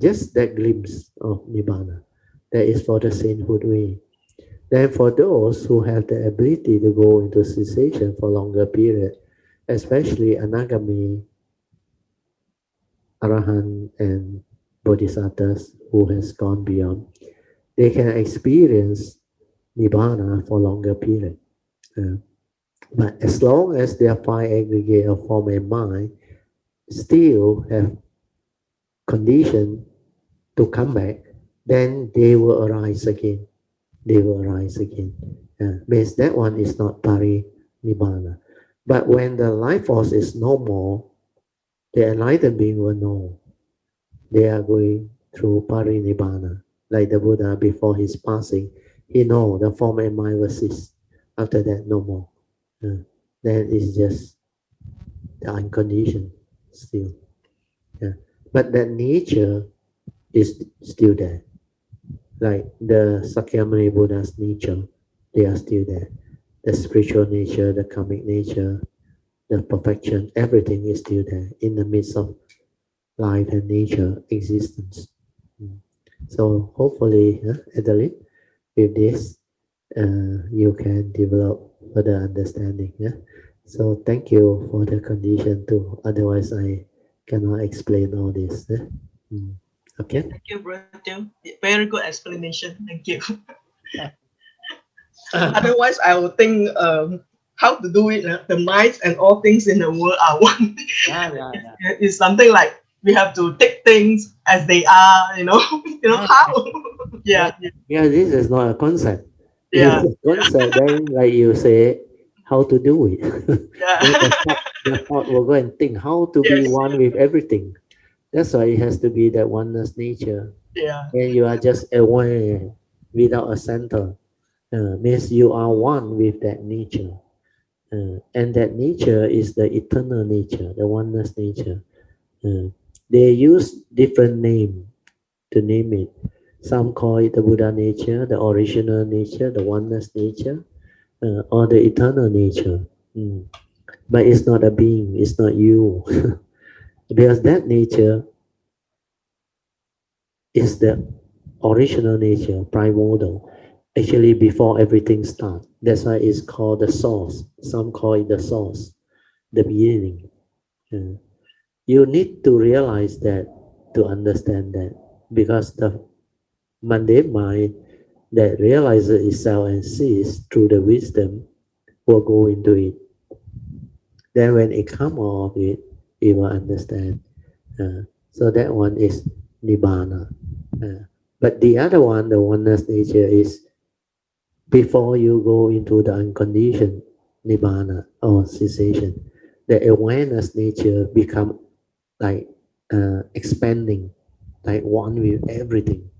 Just that glimpse of Nibbana. That is for the sainthood way. Then for those who have the ability to go into cessation for longer period, especially Anagami, Arahant, and Bodhisattvas who has gone beyond, they can experience Nibbana for longer period. Uh, but as long as their five aggregate of form and mind still have condition to come back, then they will arise again. They will arise again. Means that one is not pari nibbana. But when the life force is no more, the enlightened being will know they are going through pari nibbana. Like the Buddha before his passing, he know the form and mind will cease. After that, no more. Then it's just the unconditioned still. Yeah. But that nature is still there. Like the Sakyamuni Buddha's nature, they are still there. The spiritual nature, the karmic nature, the perfection, everything is still there in the midst of life and nature existence. Mm. So hopefully, Adeline, with this, you can develop further understanding. Yeah. So thank you for the condition too. Otherwise, I cannot explain all this. Yeah. Mm. Okay. Thank you, brother. Very good explanation. Thank you. Otherwise, I would think how to do it. The minds and all things in the world are one. It's something like we have to take things as they are. How? Yeah, Yeah, yeah, this is not a concept. If yeah, it's a concept, then like you say, how to do it. Then yeah. the thought will go and think how to be Yes, one with everything. That's why it has to be that oneness nature. yeah, When you are just aware without a center, means you are one with that nature. And that nature is the eternal nature, the oneness nature. Uh, they use different name to name it. Some call it the Buddha nature, the original nature, the oneness nature, or the eternal nature. Mm. But it's not a being, it's not you. Because that nature is the original nature, primordial. Actually, before everything starts. That's why it's called the source. Some call it the source. the beginning. Uh, you need to realize that to understand that, because the mundane mind that realizes itself and sees through the wisdom will go into it. Then when it come out of it, it will understand. So that one is nibbana. But the other one, the oneness nature, is before you go into the unconditioned nibbana or cessation, the awareness nature become like expanding, like one with everything.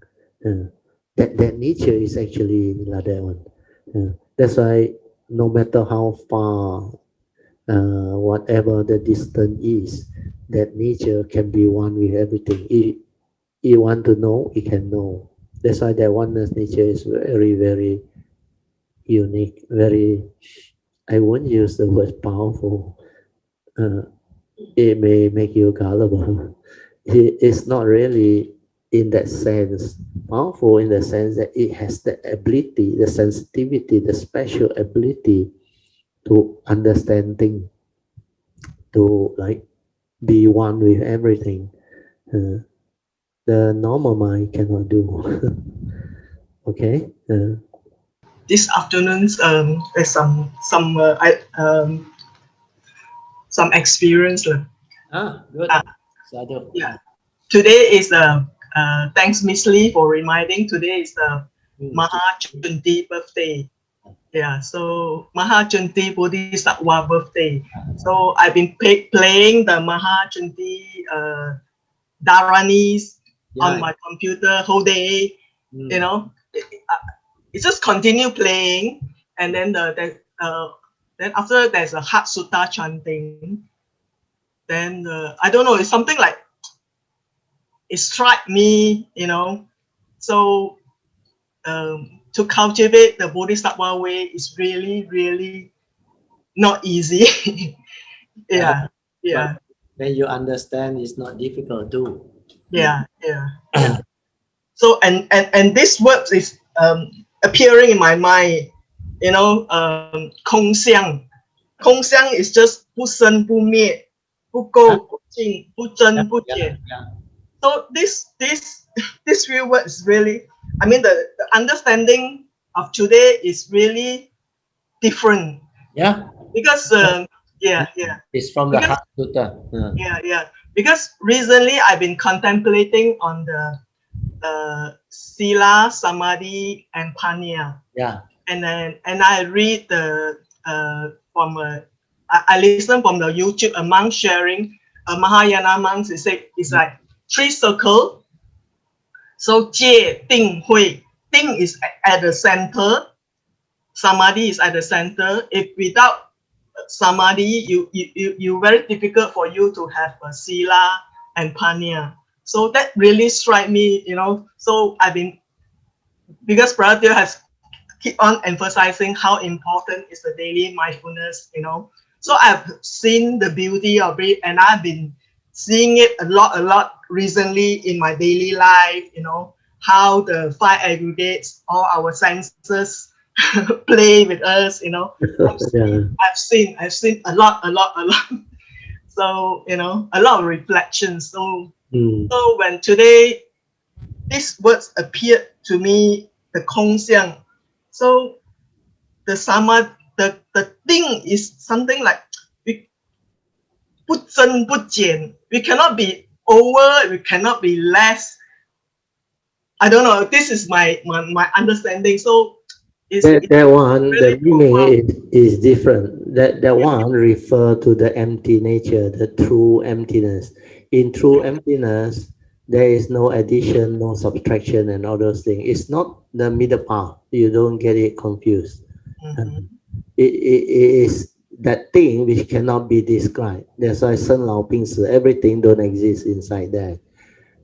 Uh, that nature is actually like that one. That's why no matter how far, whatever the distance is, that nature can be one with everything. You want to know, it can know. That's why that oneness nature is very, very unique, very, I won't use the word powerful. Uh, it may make you gullible. It's not really in that sense powerful, in the sense that it has the ability, the sensitivity, the special ability to understand things, to like be one with everything. Uh, the normal mind cannot do. Okay. This afternoon's there's some experience lah. Good. Uh, Sadhu. yeah. Today is thanks Miss Lee for reminding. Today is the Maha Chunti birthday. Yeah, so Maha Chunti Bodhisattva birthday. So I've been playing the Maha Chunti Dharanis on my computer whole day. You know, it just continue playing, and then then after there's a Heart Sutta chanting. Then I don't know, it's something like it struck me, you know. So to cultivate the Bodhisattva way is really, really not easy. Yeah, But yeah, when you understand, it's not difficult too. yeah, yeah, yeah. So and this word is appearing in my mind, you know, 空相. 空相 is just 不生不灭, 不垢不净, 不增不减. So this few words really, I mean the understanding of today is really different. Yeah. Because yeah, yeah. It's from the Because heart Sutta. yeah, yeah. Because recently I've been contemplating on the Sila, Samadhi, and Panya. Yeah. And I read the I listen from the YouTube, a monk sharing, a Mahayana monk. He said it's like three circle. So 戒定慧, Ting is at the center, Samadhi is at the center. If without Samadhi, you very difficult for you to have a Sila and Panya. So that really strike me, you know. So I've been, because Pratyaya has keep on emphasizing how important is the daily mindfulness, you know. So I've seen the beauty of it, and I've been seeing it a lot recently in my daily life, you know, how the five aggregates, all our senses play with us, you know. I've seen a lot. So, you know, a lot of reflections. So when today these words appeared to me, the 空相. So the thing is something like we 不增不减. We cannot be over, we cannot be less. I don't know. This is my understanding. So that one, really the meaning profound. is different. That one refer to the empty nature, the true emptiness. In true emptiness, there is no addition, no subtraction, and all those things. It's not the middle path. You don't get it confused. It is that thing which cannot be described. That's why 生老病死, everything don't exist inside there.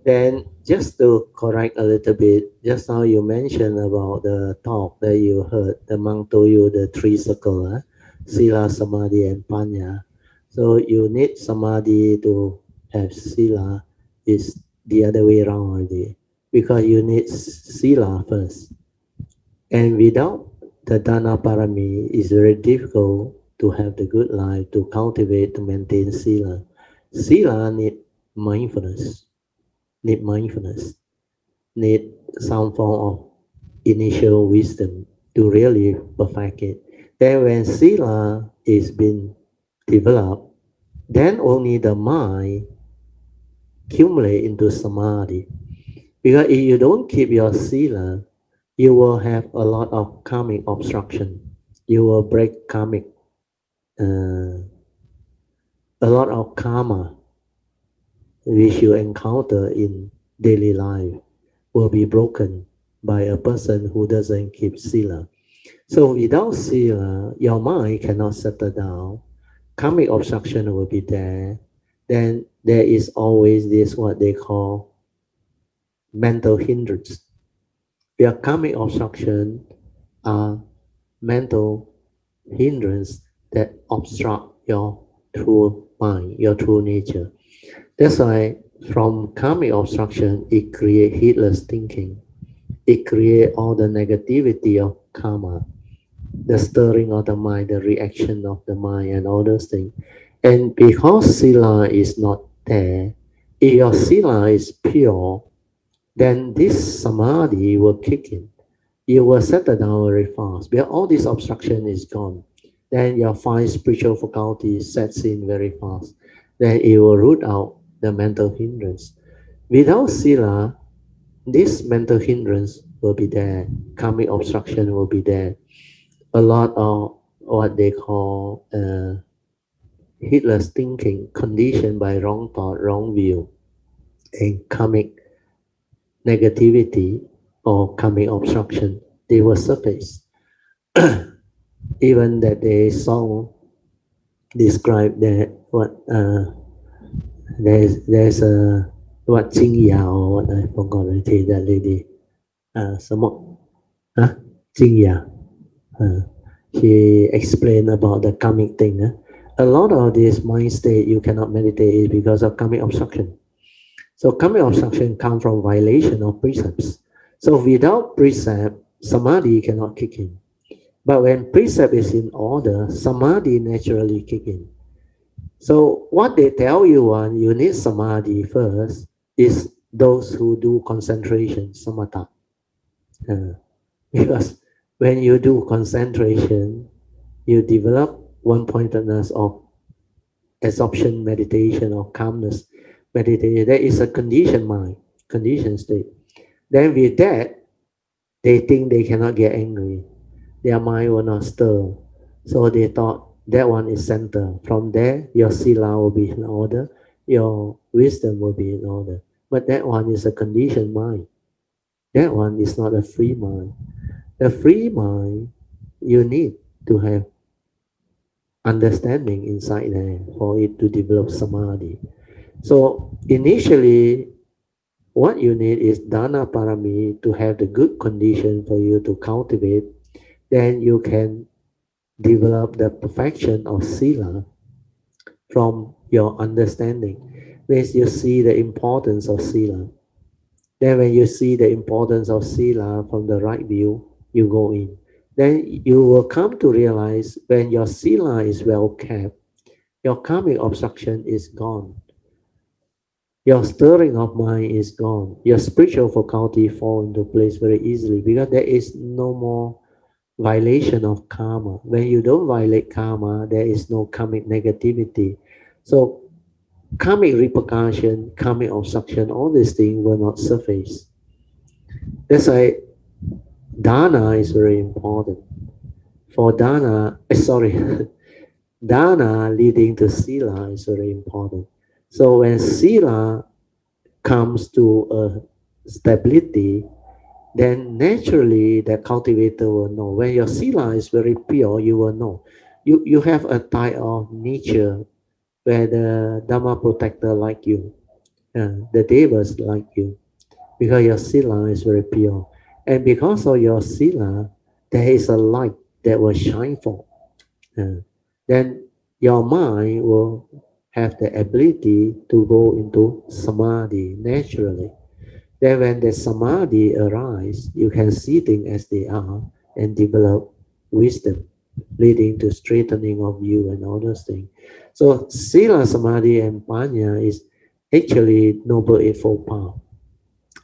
Then just to correct a little bit, just now you mentioned about the talk that you heard, the monk told you the three circle, Sila, Samadhi, and Panya. So you need Samadhi to have Sila, is the other way around already, because you need Sila first. And without the Dana Parami, it's very difficult to have the good life, to cultivate, to maintain sila. Sila mindfulness, need mindfulness, need some form of initial wisdom to really perfect it. Then when sila is being developed, then only the mind accumulate into samadhi. Because if you don't keep your sila, you will have a lot of karmic obstruction. You will break karmic, uh, a lot of karma which you encounter in daily life will be broken by a person who doesn't keep sila. So without sila, your mind cannot settle down. Karmic obstruction will be there. Then there is always this what they call mental hindrance. Your karmic obstruction are mental hindrance that obstruct your true mind, your true nature. That's why from karmic obstruction, it creates heedless thinking. It creates all the negativity of karma, the stirring of the mind, the reaction of the mind, and all those things. And because sila is not there, if your sila is pure, then this samadhi will kick in. You will settle down very fast. Because all this obstruction is gone. Then your five spiritual faculty sets in very fast. Then it will root out the mental hindrance. Without sila, this mental hindrance will be there. Karmic obstruction will be there. A lot of what they call heedless thinking, conditioned by wrong thought, wrong view, and karmic negativity or karmic obstruction, they will surface. Even that they song describe that what there's a what Jing Ya or what I forgot already that lady 什么 huh? Jing Ya she explained about the karmic thing. A lot of this mind state you cannot meditate is because of karmic obstruction. So karmic obstruction come from violation of precepts. So without precept, samadhi cannot kick in. But when precept is in order, samadhi naturally kick in. So what they tell you on you need samadhi first is those who do concentration, samatha. Uh, because when you do concentration, you develop one-pointedness of absorption meditation or calmness meditation. That is a conditioned mind, conditioned state. Then with that, they think they cannot get angry. Their mind will not stir. So they thought that one is center. From there, your sila will be in order, your wisdom will be in order. But that one is a conditioned mind. That one is not a free mind. A free mind, you need to have understanding inside there for it to develop samadhi. So initially, what you need is dana parami to have the good condition for you to cultivate. Then you can develop the perfection of sila from your understanding. Means you see the importance of sila. Then when you see the importance of sila from the right view, you go in. Then you will come to realize when your sila is well kept, your karmic obstruction is gone. Your stirring of mind is gone. Your spiritual faculty fall into place very easily because there is no more violation of karma. When you don't violate karma, there is no karmic negativity. So karmic repercussion, karmic obstruction, all these things will not surface. That's why dana is very important. For dana, sorry, dana leading to sila is very important. So when sila comes to a stability, then naturally the cultivator will know. When your sila is very pure, you will know. You have a type of nature where the Dharma protector like you, the devas like you, because your sila is very pure. And because of your sila, there is a light that will shine forth. Then your mind will have the ability to go into samadhi naturally. Then when the samadhi arises, you can see things as they are and develop wisdom. leading to straightening of view and all those things. So Sila, Samadhi, and Panya is actually Noble Eightfold Path,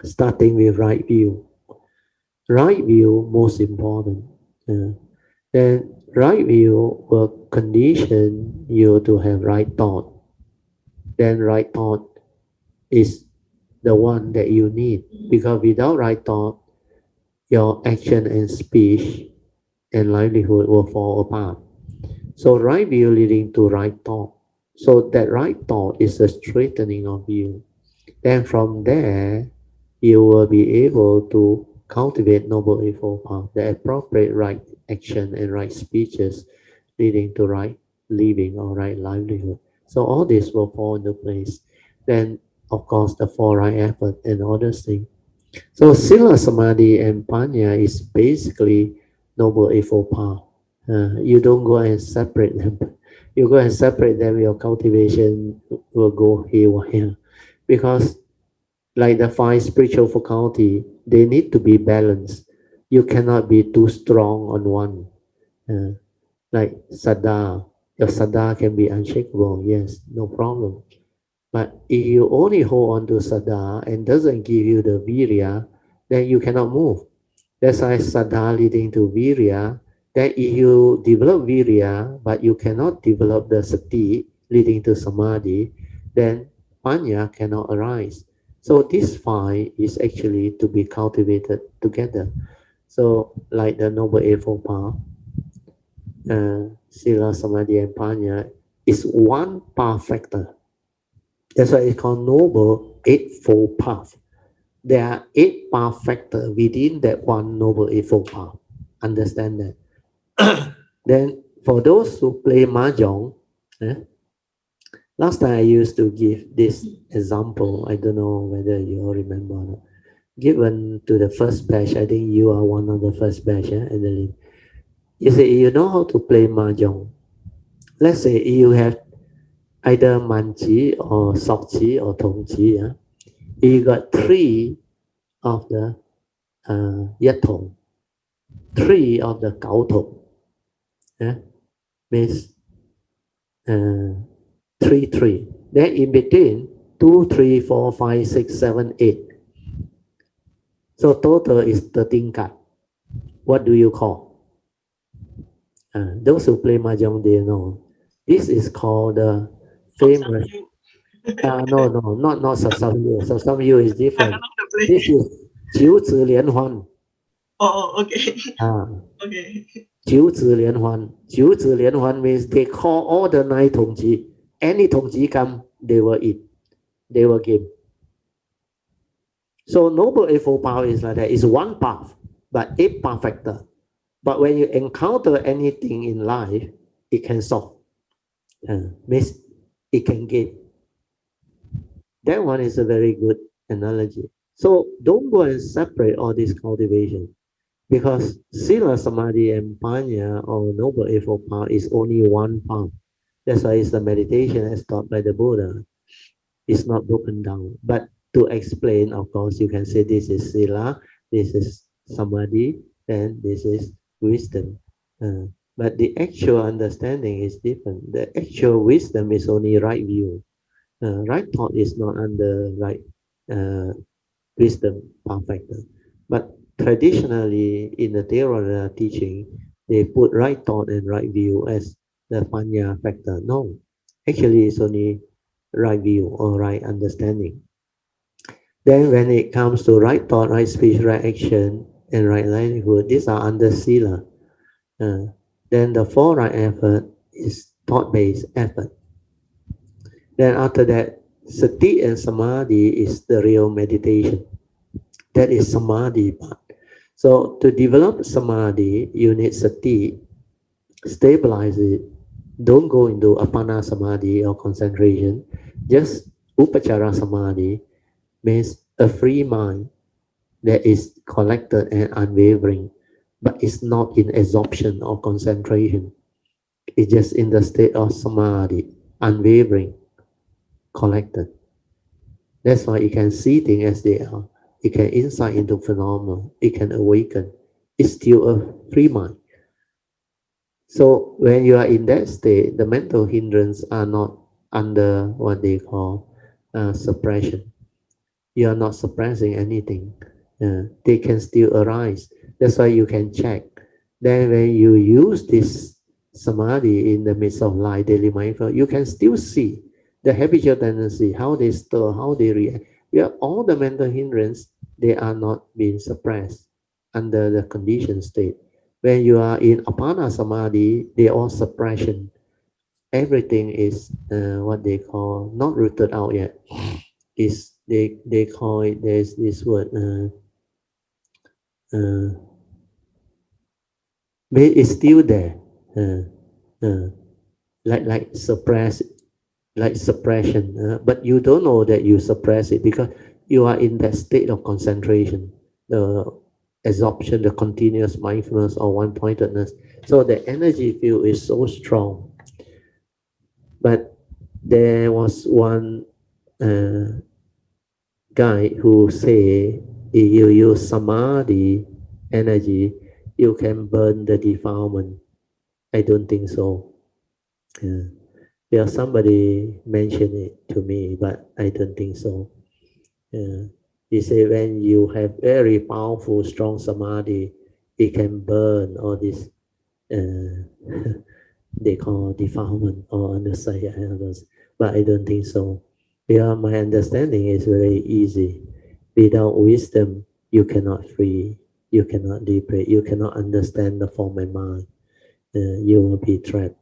starting with right view. Right view, most important. Uh, then right view will condition you to have right thought. Then right thought is the one that you need, because without right thought, your action and speech and livelihood will fall apart. So right view leading to right thought. So that right thought is the straightening of you. Then from there, you will be able to cultivate Noble Eightfold Path, the appropriate right action and right speeches leading to right living or right livelihood. So all this will fall into place. Then, of course, the four right effort and all those things. So Sila, Samadhi, and Panya is basically Noble Eightfold Path. You don't go and separate them. You go and separate them, your cultivation will go haywire. Because like the five spiritual faculty, they need to be balanced. You cannot be too strong on one. Uh, like Sada, your Sada can be unshakable, yes, no problem. But if you only hold on to Sada and doesn't give you the Virya, then you cannot move. That's why Sada leading to Virya. Then if you develop Virya, but you cannot develop the Sati leading to Samadhi, then Panya cannot arise. So this five is actually to be cultivated together. So like the Noble Eightfold Path, Sila, Samadhi, and Panya is one path factor. That's why it's called Noble Eightfold Path. There are eight path factors within that one Noble Eightfold Path. Understand that? Then for those who play Mahjong, eh, last time I used to give this example. I don't know whether you all remember or not. Given to the first batch, I think you are one of the first batch, Adeline. You say you know how to play Mahjong. Let's say you have either Manchi or Sokchi or Tongchi. You got three of the Yat Tong, three of the Gao Tong. Means uh, 3, 3. Then in between, 2, 3, 4, 5, 6, 7, 8. So total is 13 card. What do you call? Those who play Mahjong, they know. This is called the famous. No, not Sasam Yu. Sasam Yu is I don't different. know the play. This is Jiu Zi Lian Huan. Okay. Ah, Okay. Jiu Zi Lian Huan. Jiu Zi Lian Huan means they call all the nine Tongji. Any Tongji come, they will eat. They will give. So Noble Eightfold Path is like that. It's one path, but eight path factor. But when you encounter anything in life, it can solve. Means it can get. That one is a very good analogy. So don't go and separate all this cultivation, because Sila, Samadhi, and Panya or Noble Eightfold Path is only one path. That's why it's the meditation as taught by the Buddha. It's not broken down. But to explain, of course, you can say this is Sila, this is Samadhi, and this is wisdom. But the actual understanding is different. The actual wisdom is only right view. Right thought is not under right uh, wisdom perfecter. But traditionally, in the Theravada teaching, they put right thought and right view as the Panya factor. No, actually, it's only right view or right understanding. Then, when it comes to right thought, right speech, right action, and right livelihood, these are under Sila. Uh, then the four right effort is thought-based effort. Then after that, Sati and Samadhi is the real meditation. That is Samadhi part. So to develop Samadhi, you need Sati, stabilize it. Don't go into Apana Samadhi or concentration. Just Upachara Samadhi means a free mind that is collected and unwavering, but it's not in absorption or concentration. It's just in the state of Samadhi, unwavering, collected. That's why you can see things as they are. It can insight into phenomena. It can awaken. It's still a free mind. So when you are in that state, the mental hindrance are not under what they call suppression. You are not suppressing anything. They can still arise. That's why you can check. Then when you use this samadhi in the midst of life, daily mindful, you can still see the habitual tendency, how they stir, how they react. Where all the mental hindrance, they are not being suppressed under the conditioned state. When you are in apana samadhi, they are all suppression. Everything is what they call not rooted out yet. Is they call it, there's this word uh, but it's still there, uh, uh, like suppress, like suppression, but you don't know that you suppress it because you are in that state of concentration, the absorption, the continuous mindfulness or one pointedness. So the energy field is so strong. But there was one uh, guy who say if you use samadhi energy, you can burn the defilement. I don't think so. Yeah. Yeah, somebody mentioned it to me, but I don't think so. Yeah. He said when you have very powerful, strong samadhi, it can burn all this they call defilement or anussaya and others, but I don't think so. Yeah, my understanding is very easy. Without wisdom, you cannot free, you cannot liberate, you cannot understand the form and mind. You will be trapped.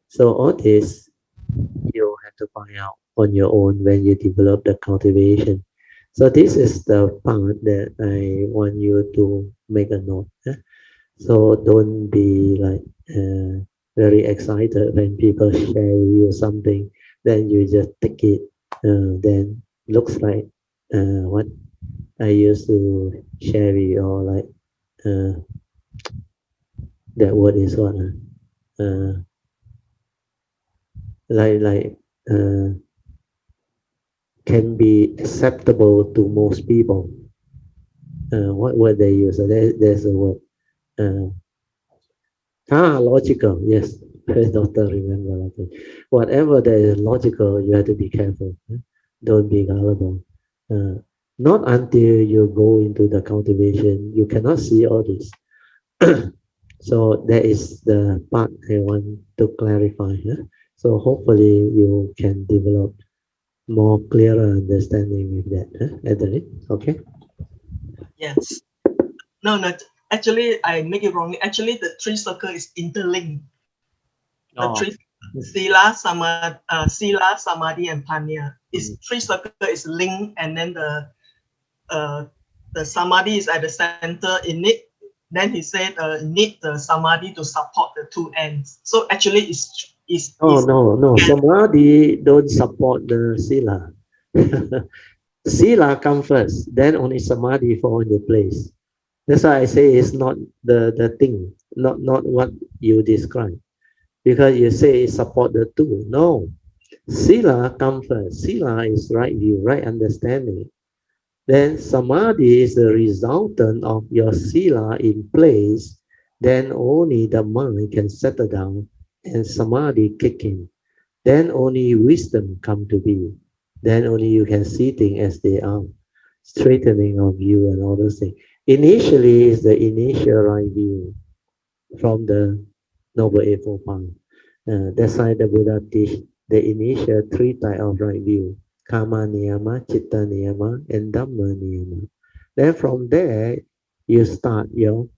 So all this you have to find out on your own when you develop the cultivation. So this is the part that I want you to make a note. So don't be like very excited when people share with you something, then you just take it. Then looks like what I used to share with you, or like uh, that word is what like can be acceptable to most people. What word they use? There's a word. Uh, logical. Yes, doctor remember. Okay. Whatever that is logical, you have to be careful. Don't be gullible. Uh, not until you go into the cultivation, you cannot see all this. So that is the part I want to clarify. So hopefully you can develop more clearer understanding with that, Adeline. Okay. Yes. No, no. Actually, I make it wrongly. Actually, the three circle is interlinked. The Oh. three sila, samadhi, and panya. Is three circle is linked, and then uh, the samadhi is at the center in it. Then he said need the samadhi to support the two ends. So actually, Oh is no, no. Samadhi don't support the sila. Sila come first, then only samadhi fall into place. That's why I say it's not the thing, not what you describe. Because you say support the two. No. Sila come first. Sila is right view, right understanding. Then samadhi is the resultant of your sila in place. Then only the mind can settle down and samadhi kick in. Then only wisdom come to be. Then only you can see things as they are. Straightening of view and all those things. Initially is the initial right view from the Noble Eightfold Path. That's why the Buddha teach the initial three type of right view. Kama niyama, chitta niyama, and dhamma niyama. Then from there, you start your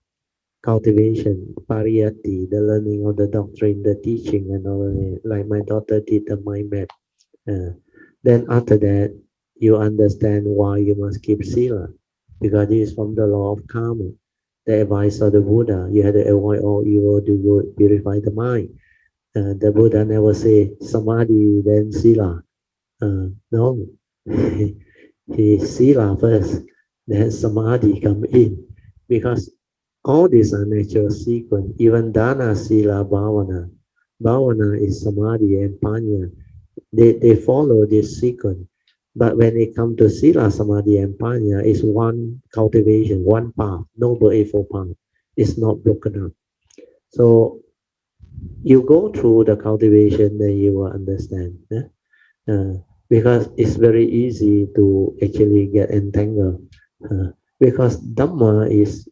cultivation, pariyati, the learning of the doctrine, the teaching, and all of it. Like my daughter did the mind map. Uh, then after that, you understand why you must keep sila, because this is from the law of karma. The advice of the Buddha, you have to avoid all evil, do good, purify the mind. The Buddha never say samadhi, then sila. No, he sila first, then samadhi come in, because all these are natural sequence. Even dana, sila, bhavana. Bhavana is samadhi and panya. They follow this sequence. But when it comes to sila, samadhi, and panya, it's one cultivation, one path, noble eightfold path. It's not broken up. So You go through the cultivation, then you will understand. Because it's very easy to actually get entangled. Because Dhamma is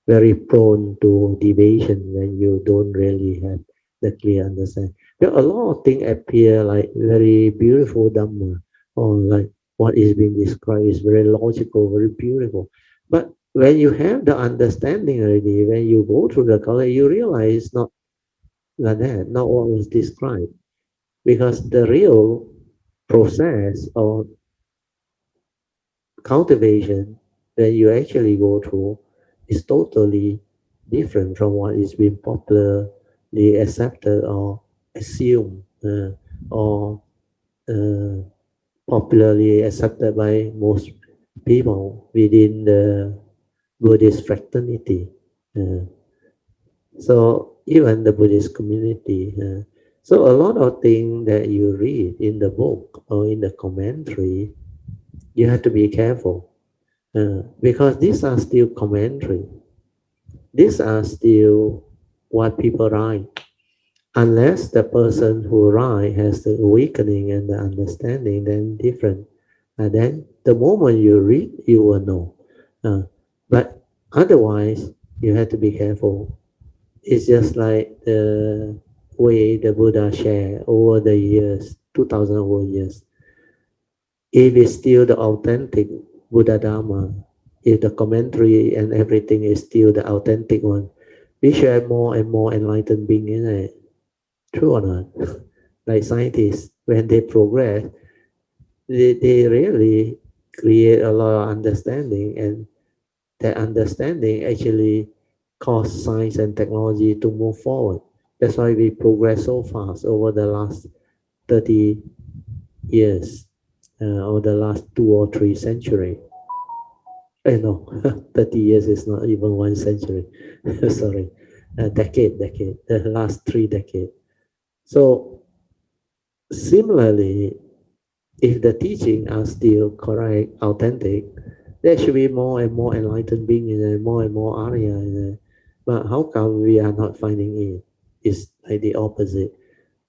very prone to deviation when you don't really have the clear understanding. There are a lot of things appear like very beautiful Dhamma, or like what is being described is very logical, very beautiful. But when you have the understanding already, when you go through the color, you realize it's not like that, not what was described. Because the real process of cultivation that you actually go through is totally different from what is being popularly accepted or assumed or uh, popularly accepted by most people within the Buddhist fraternity. Uh, so even the Buddhist community. So a lot of things that you read in the book or in the commentary, you have to be careful because these are still commentary. These are still what people write. Unless the person who write has the awakening and the understanding, then different. And then the moment you read, you will know. Uh, but otherwise, you have to be careful. It's just like the way the Buddha shared over the years, 2000 over years. If it's still the authentic Buddha Dharma, if the commentary and everything is still the authentic one, we should have more and more enlightened being in it. True or not? Like scientists, when they progress, they really create a lot of understanding, and that understanding actually cause science and technology to move forward. That's why we progress so fast over the last 30 years, or the last 2 or 3 centuries. No, 30 years is not even 1 century. Sorry, decade, the last 3 decades. So similarly, if the teaching are still correct, authentic, there should be more and more enlightened being in it, more and more Arya in it. But how come we are not finding it? It's like the opposite.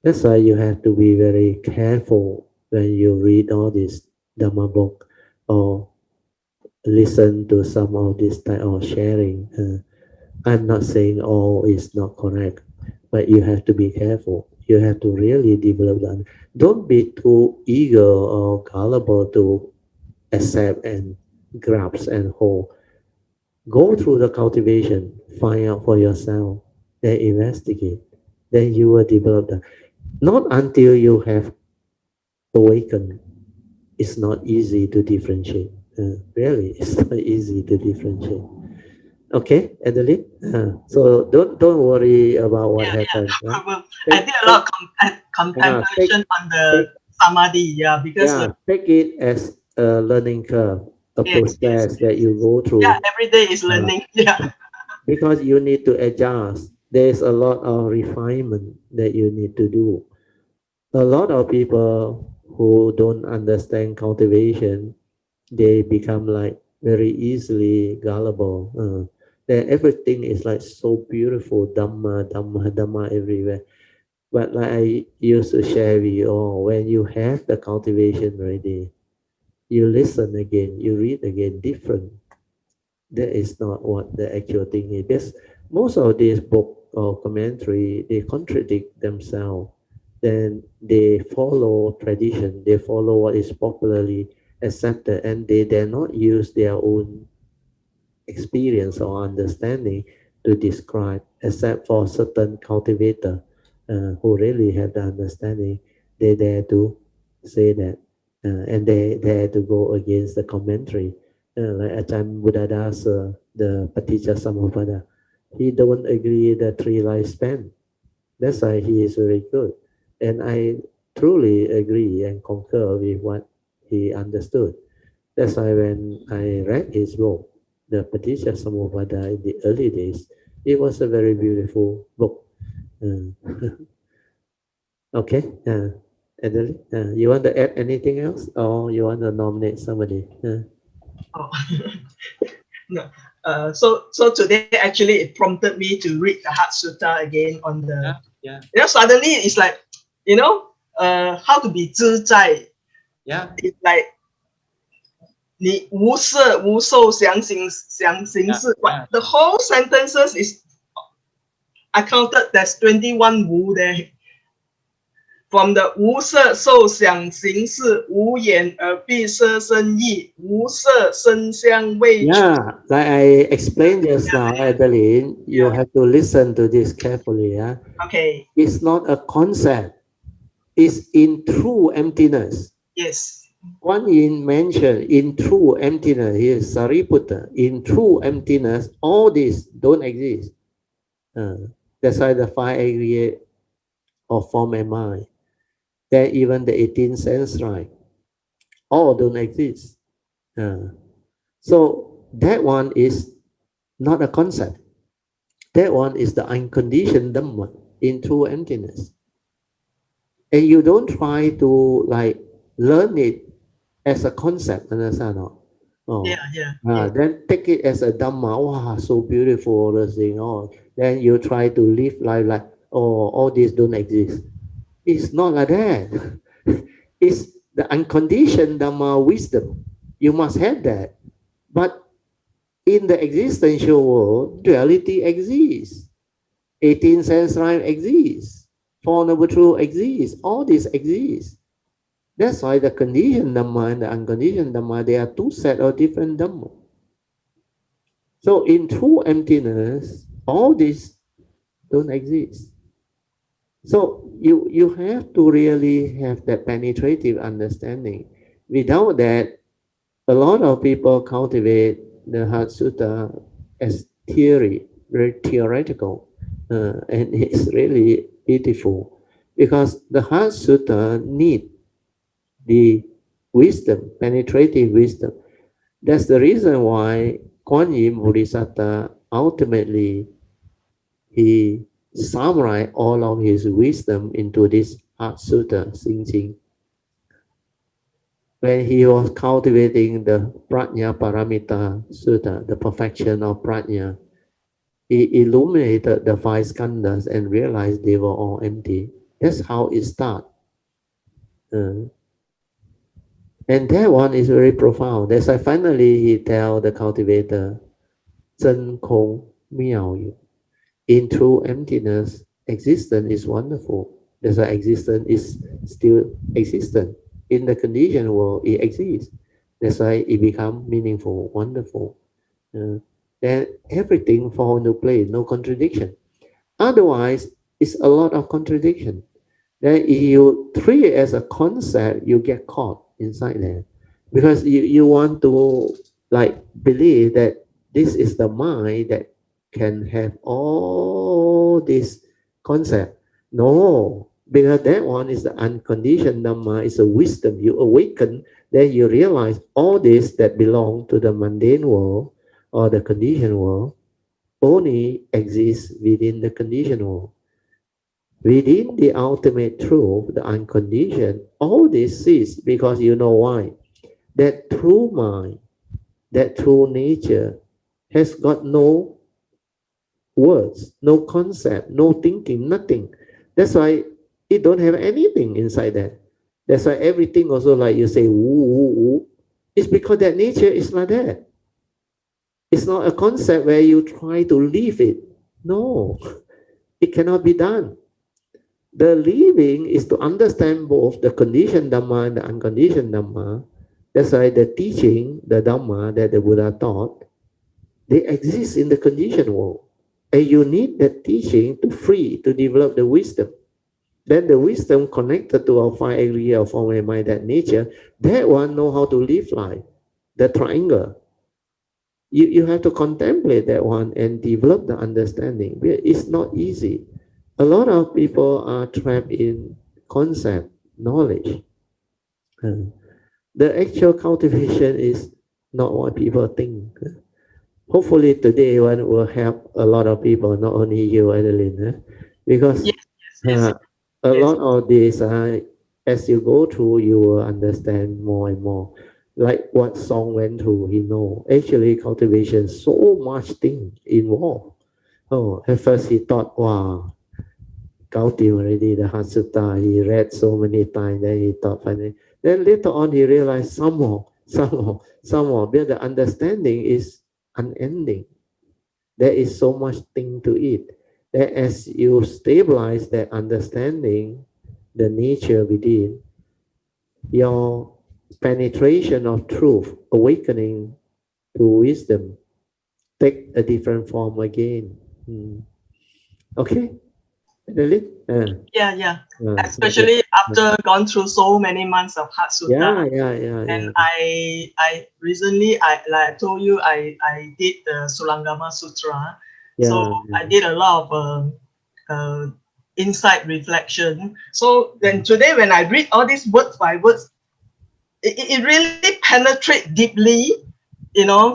That's why you have to be very careful when you read all this Dhamma book or listen to some of this type of sharing. I'm not saying all is not correct, but you have to be careful. You have to really develop that. Don't be too eager or gullible to accept and grasp and hold. Go through the cultivation, find out for yourself, then investigate. Then you will develop that. Not until you have awakened. It's not easy to differentiate. Really, it's not easy to differentiate. Okay, Adeline. So don't worry about what Yeah, yeah, happened. no problem. I Take did a lot take of take contemplation on the take samadhi. Yeah, because take it as a learning curve, a yes, yes, process that you go yeah, through. every day is Uh, learning. Yeah, because you need to adjust. There's a lot of refinement that you need to do. A lot of people who don't understand cultivation, they become like very easily gullible. Then everything is like so beautiful, Dhamma, Dhamma, Dhamma everywhere. But like I used to share with you all, when you have the cultivation ready, you listen again, you read again, different. That is not what the actual thing is. Because most of these book or commentary, they contradict themselves. Then they follow tradition, they follow what is popularly accepted, and they dare not use their own experience or understanding to describe, except for certain cultivator who really have the understanding. They dare to say that, and they dare to go against the commentary. Like Ajahn Buddhadasa, the Paticca Samuppada, he don't agree the three lifespan. That's why he is very good. And I truly agree and concur with what he understood. That's why when I read his book, the Paticca Samuppada in the early days, it was a very beautiful book. Uh, okay, Adeline, you want to add anything else, or you want to nominate somebody? oh, no. So today actually it prompted me to read the Heart Sutta again on the Yeah. Suddenly it's like, how to be 自在. It's like 你无色无受想行识. But the whole sentences is I counted there's 21 wu there. From the 无色受想行识无眼耳鼻舌身意无色声香味触. Yeah, like I explained just now, Adeline, you Yeah. have to listen to this carefully. Yeah? Okay. It's not a concept, it's in true emptiness. Yes. One Yin mentioned in true emptiness, here Sariputta, in true emptiness, all this don't exist. That's why the five aggregate of form and mind, then even the 18 sense right, all don't exist. So that one is not a concept. That one is the unconditioned Dhamma in true emptiness. And you don't try to like learn it as a concept, understand? Oh, then take it as a Dhamma. Wow, so beautiful, this thing. Oh, then you try to live life like, oh, all these don't exist. It's not like that. It's the unconditioned Dhamma wisdom. You must have that. But in the existential world, duality exists. 18 sense right exists. Four noble truth exists. All this exists. That's why the conditioned Dhamma and the unconditioned Dhamma, they are two set of different Dhamma. So in true emptiness, all this don't exist. So you have to really have that penetrative understanding. Without that, a lot of people cultivate the Heart Sutta as theory, very theoretical, and it's really beautiful because the Heart Sutta need the wisdom, penetrative wisdom. That's the reason why Kuan Yin Bodhisattva ultimately he summarized all of his wisdom into this Heart Sutta, Sing Ching. When he was cultivating the Prajna Paramita Sutta, the perfection of Prajna, he illuminated the five skandhas and realized they were all empty. That's how it started. And that one is very profound. That's why finally he tell the cultivator, 真空妙有. In true emptiness, existence is wonderful. That's why existence is still existent. In the conditioned world, it exists. That's why it becomes meaningful, wonderful. Then everything fall into place, no contradiction. Otherwise, it's a lot of contradiction. Then if you treat it as a concept, you get caught inside there. Because you want to like believe that this is the mind that can have all this concept. No, because that one is the unconditioned Dhamma, is a wisdom. You awaken, then you realize all this that belong to the mundane world or the conditioned world only exists within the conditioned world. Within the ultimate truth, the unconditioned, all this cease because you know why? That true mind, that true nature has got no words, no concept, no thinking, nothing. That's why it don't have anything inside that. That's why everything also like you say, woo, woo, woo. It's because that nature is like that. It's not a concept where you try to live it. No, it cannot be done. The living is to understand both the conditioned Dhamma and the unconditioned Dhamma. That's why the teaching, the Dhamma that the Buddha taught, they exist in the conditioned world. And you need that teaching to free, to develop the wisdom. Then the wisdom connected to our five aggregate of form and mind, that nature, that one know how to live life. The triangle. You have to contemplate that one and develop the understanding. It's not easy. A lot of people are trapped in concept, knowledge. The actual cultivation is not what people think. Hopefully today one will help a lot of people, not only you, Adeline, because Yes, yes, yes, a yes. lot of this, as you go through, you will understand more and more. Like what Song went through, he know. Actually, cultivation, so much thing involved. Oh, at first he thought, wow, got him already, the Heart Sutta. He read so many times, then he thought finally. Then later on, he realized some more, some more, some more. But the understanding is unending. There is so much thing to it. That as you stabilize that understanding, the nature within, your penetration of truth, awakening to wisdom, take a different form again. Okay, Lilith? Yeah, yeah. So that, Especially after gone through so many months of Heart Sutta. yeah, yeah, yeah, And yeah, I recently, like I told you, I did the Sulangama Sutra. So yeah, I did a lot of insight reflection. So then today, when I read all these words by words, it really penetrate deeply,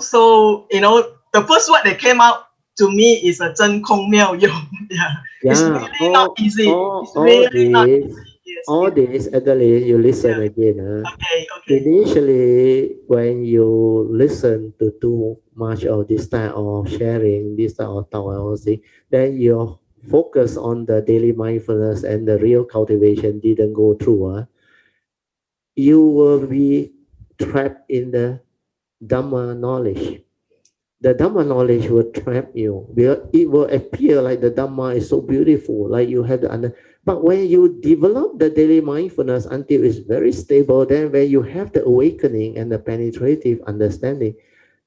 So the first word that came out to me is a 真空妙用. Yeah, it's yeah. really not easy. It's All really not this, easy. Yes, all yes, this, Adelaide, you listen yeah. again. Okay, okay. Initially, when you listen to too much of this type of sharing, this type of thought, I will say, then your focus on the daily mindfulness and the real cultivation didn't go through. You will be trapped in the Dhamma knowledge. The Dhamma knowledge will trap you. It will appear like the Dhamma is so beautiful, like you have the under. But when you develop the daily mindfulness until it's very stable, then when you have the awakening and the penetrative understanding,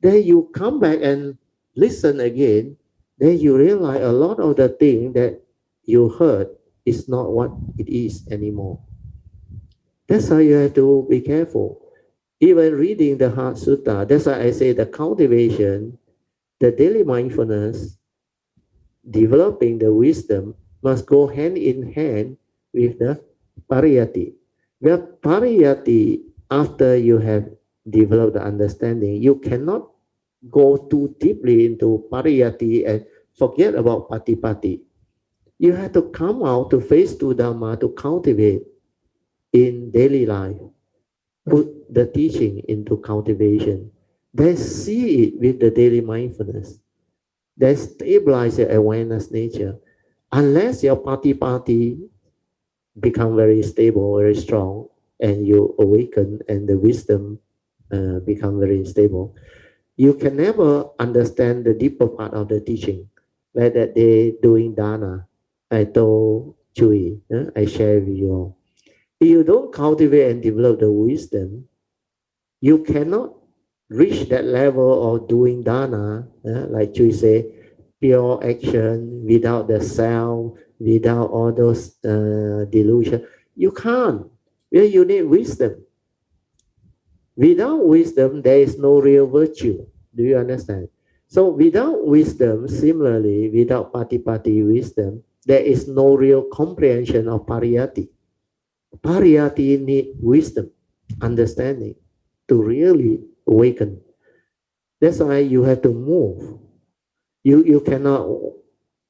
then you come back and listen again. Then you realize a lot of the thing that you heard is not what it is anymore. That's how you have to be careful. Even reading the Heart Sutta, that's why I say the cultivation, the daily mindfulness, developing the wisdom must go hand in hand with the pariyati. The pariyati, after you have developed the understanding, you cannot go too deeply into pariyati and forget about patipati. You have to come out to face to Dhamma to cultivate in daily life. Put the teaching into cultivation. Then see it with the daily mindfulness. Then stabilize your awareness nature. Unless your party become very stable, very strong, and you awaken and the wisdom become very stable, you can never understand the deeper part of the teaching. Like that day doing dana, I told Chui, I share with you all. If you don't cultivate and develop the wisdom, you cannot reach that level of doing dana, like Chui say, pure action without the self, without all those delusion. You can't. Well, you need wisdom. Without wisdom, there is no real virtue. Do you understand? So without wisdom, similarly, without patipati wisdom, there is no real comprehension of pariyati. Pariyati need wisdom, understanding to really awaken. That's why you have to move. You cannot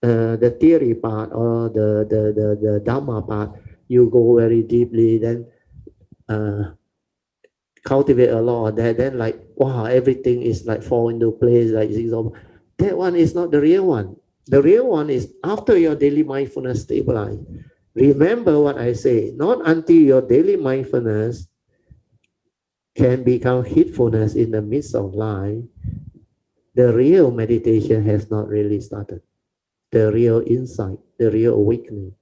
the theory part or the dharma part. You go very deeply, then uh, cultivate a lot of that. Then like wow, everything is like fall into place. Like that one is not the real one. The real one is after your daily mindfulness stabilize. Remember what I say. Not until your daily mindfulness can become heedfulness in the midst of life, the real meditation has not really started. The real insight, the real awakening.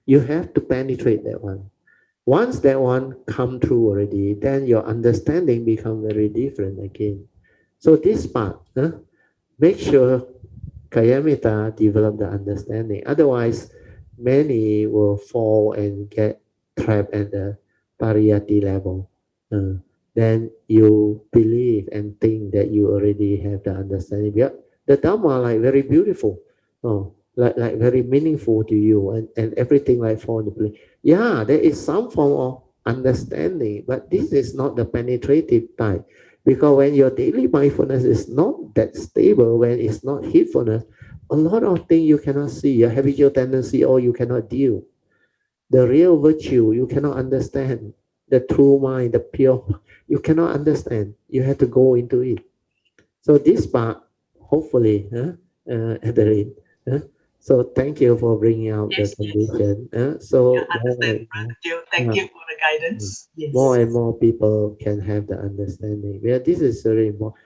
You have to penetrate that one. Once that one come through already, then your understanding become very different again. So this part, make sure Kayamita develop the understanding. Otherwise, many will fall and get trapped at the pariyati level. Uh, then you believe and think that you already have the understanding. Yeah, the Dhamma like very beautiful, like very meaningful to you, and everything like fall into place. Yeah, there is some form of understanding, but this is not the penetrative type. Because when your daily mindfulness is not that stable, when it's not heedfulness, a lot of things you cannot see, your habitual tendency, or you cannot deal. The real virtue, you cannot understand. The true mind, the pure, you cannot understand. You have to go into it. So this part, hopefully, Adeline, huh? So thank you for bringing out the Yes, yes. condition. Yeah, So more understand, and more, Brother Teo. Thank uh, you for the guidance. more Yes. and more people can have the understanding. Yeah, this is very important.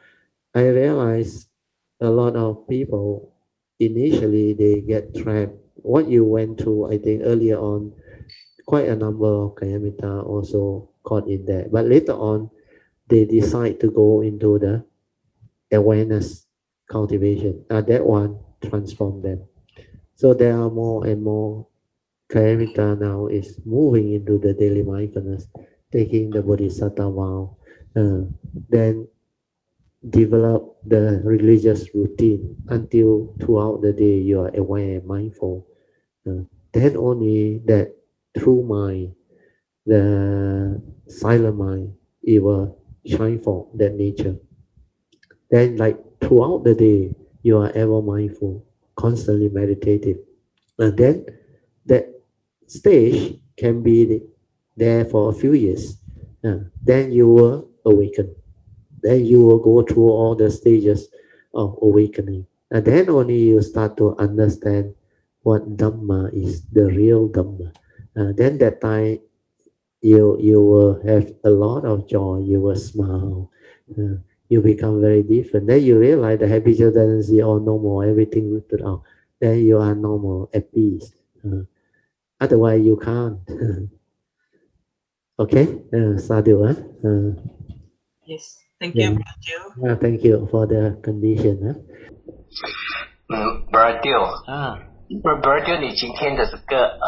I realize a lot of people initially they get trapped. What you went through, I think earlier on, quite a number of Kayamita also caught in there. But later on, they decide to go into the awareness cultivation. That one transformed them. So there are more and more Kayamita now is moving into the daily mindfulness, taking the Bodhisattva vow, then develop the religious routine until throughout the day you are aware and mindful. Then only that true mind, the silent mind, it will shine forth that nature. Then like throughout the day you are ever mindful, constantly meditative. And then that stage can be there for a few years. Then you will awaken. Then you will go through all the stages of awakening. And then only you start to understand what Dhamma is, the real Dhamma. Then that time you will have a lot of joy, you will smile, uh, you become very different. Then you realize the habitual tendency or no more, everything rooted out. Then you are normal, at peace. Otherwise you can't. Okay, sadhu. Yes. Thank you, Yeah. Brother Teo. Thank you for the condition. Brother，你今天的这个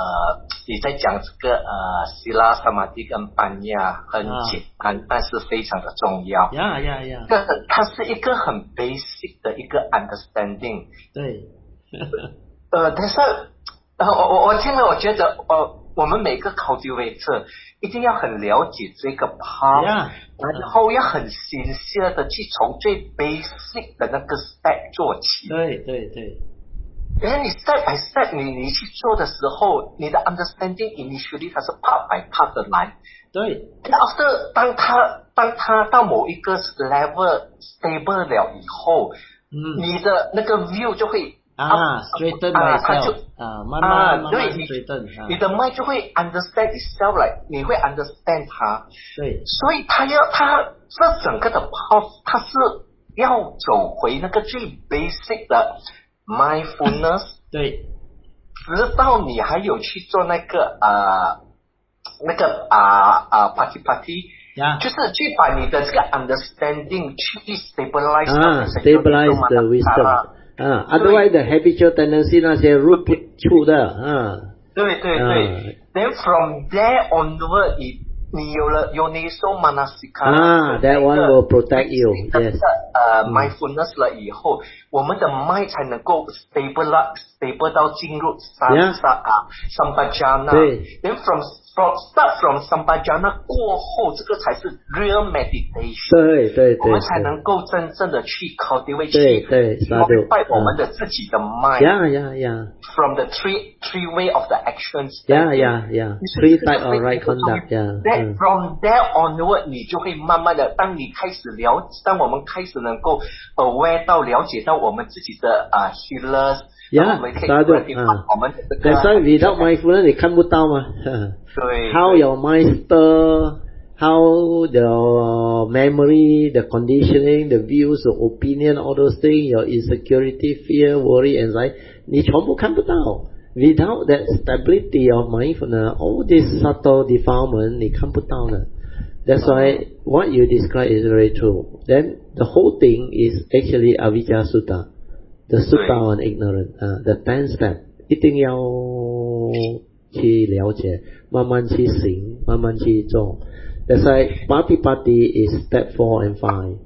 你在讲这个希拉萨玛蒂跟班亚很简单，但是非常的重要。它是一个很 basic 的一个 understanding。对。但是我听了，我觉得我们每个 cultivator 一定要很了解这个 part，然后要很sincere的去从最 basic 的那个 step 做起。对。然后你 step by step 你去做的时候，你的 understanding initially 它是 part by part 的来。对。after 当它到某一个 level stable 了以后，你的那个 view 就会straighten myself，慢慢straighten，你的 mind 就会 understand itself， like 你会 understand 它。对。所以它这整个的 path， 它是要走回那个最 basic 的 mindfulness。对。直到你还有去做那个party，就是去把你的这个 understanding 去 stabilize the wisdom。otherwise the habitual tendency 那些 root 不出的。对。Then from there onward， 你有了 Yoniso Manasika，that one will protect you。yes。mindfulness 了以后，我们的 mind 才能够 stable 到进入Sampajana。对。Then start from Sampajana 过后，这个才是 real meditation。对。我们才能够真正的去 cultivate， 对modify 我们的自己的 mind。From the three way of the actions。three type of right conduct。Then from there onward， 你就会慢慢的，当我们开始能够 aware 到了解到我们自己的healers。我们的这个。That's why without mindfulness 你看不到嘛。对。How your mind stir, how the memory, the conditioning, the views, the opinion, all those things, your insecurity, fear, worry, anxiety, 你全部看不到。Without that stability of mindfulness, all this subtle defilement 你看不到的。That's why what you describe is very true. Then the whole thing is actually Avijja Sutta, the Sutta on ignorance, the 10 step 一定要去了解，慢慢去行，慢慢去做。That's why Patipati is step 4 and 5.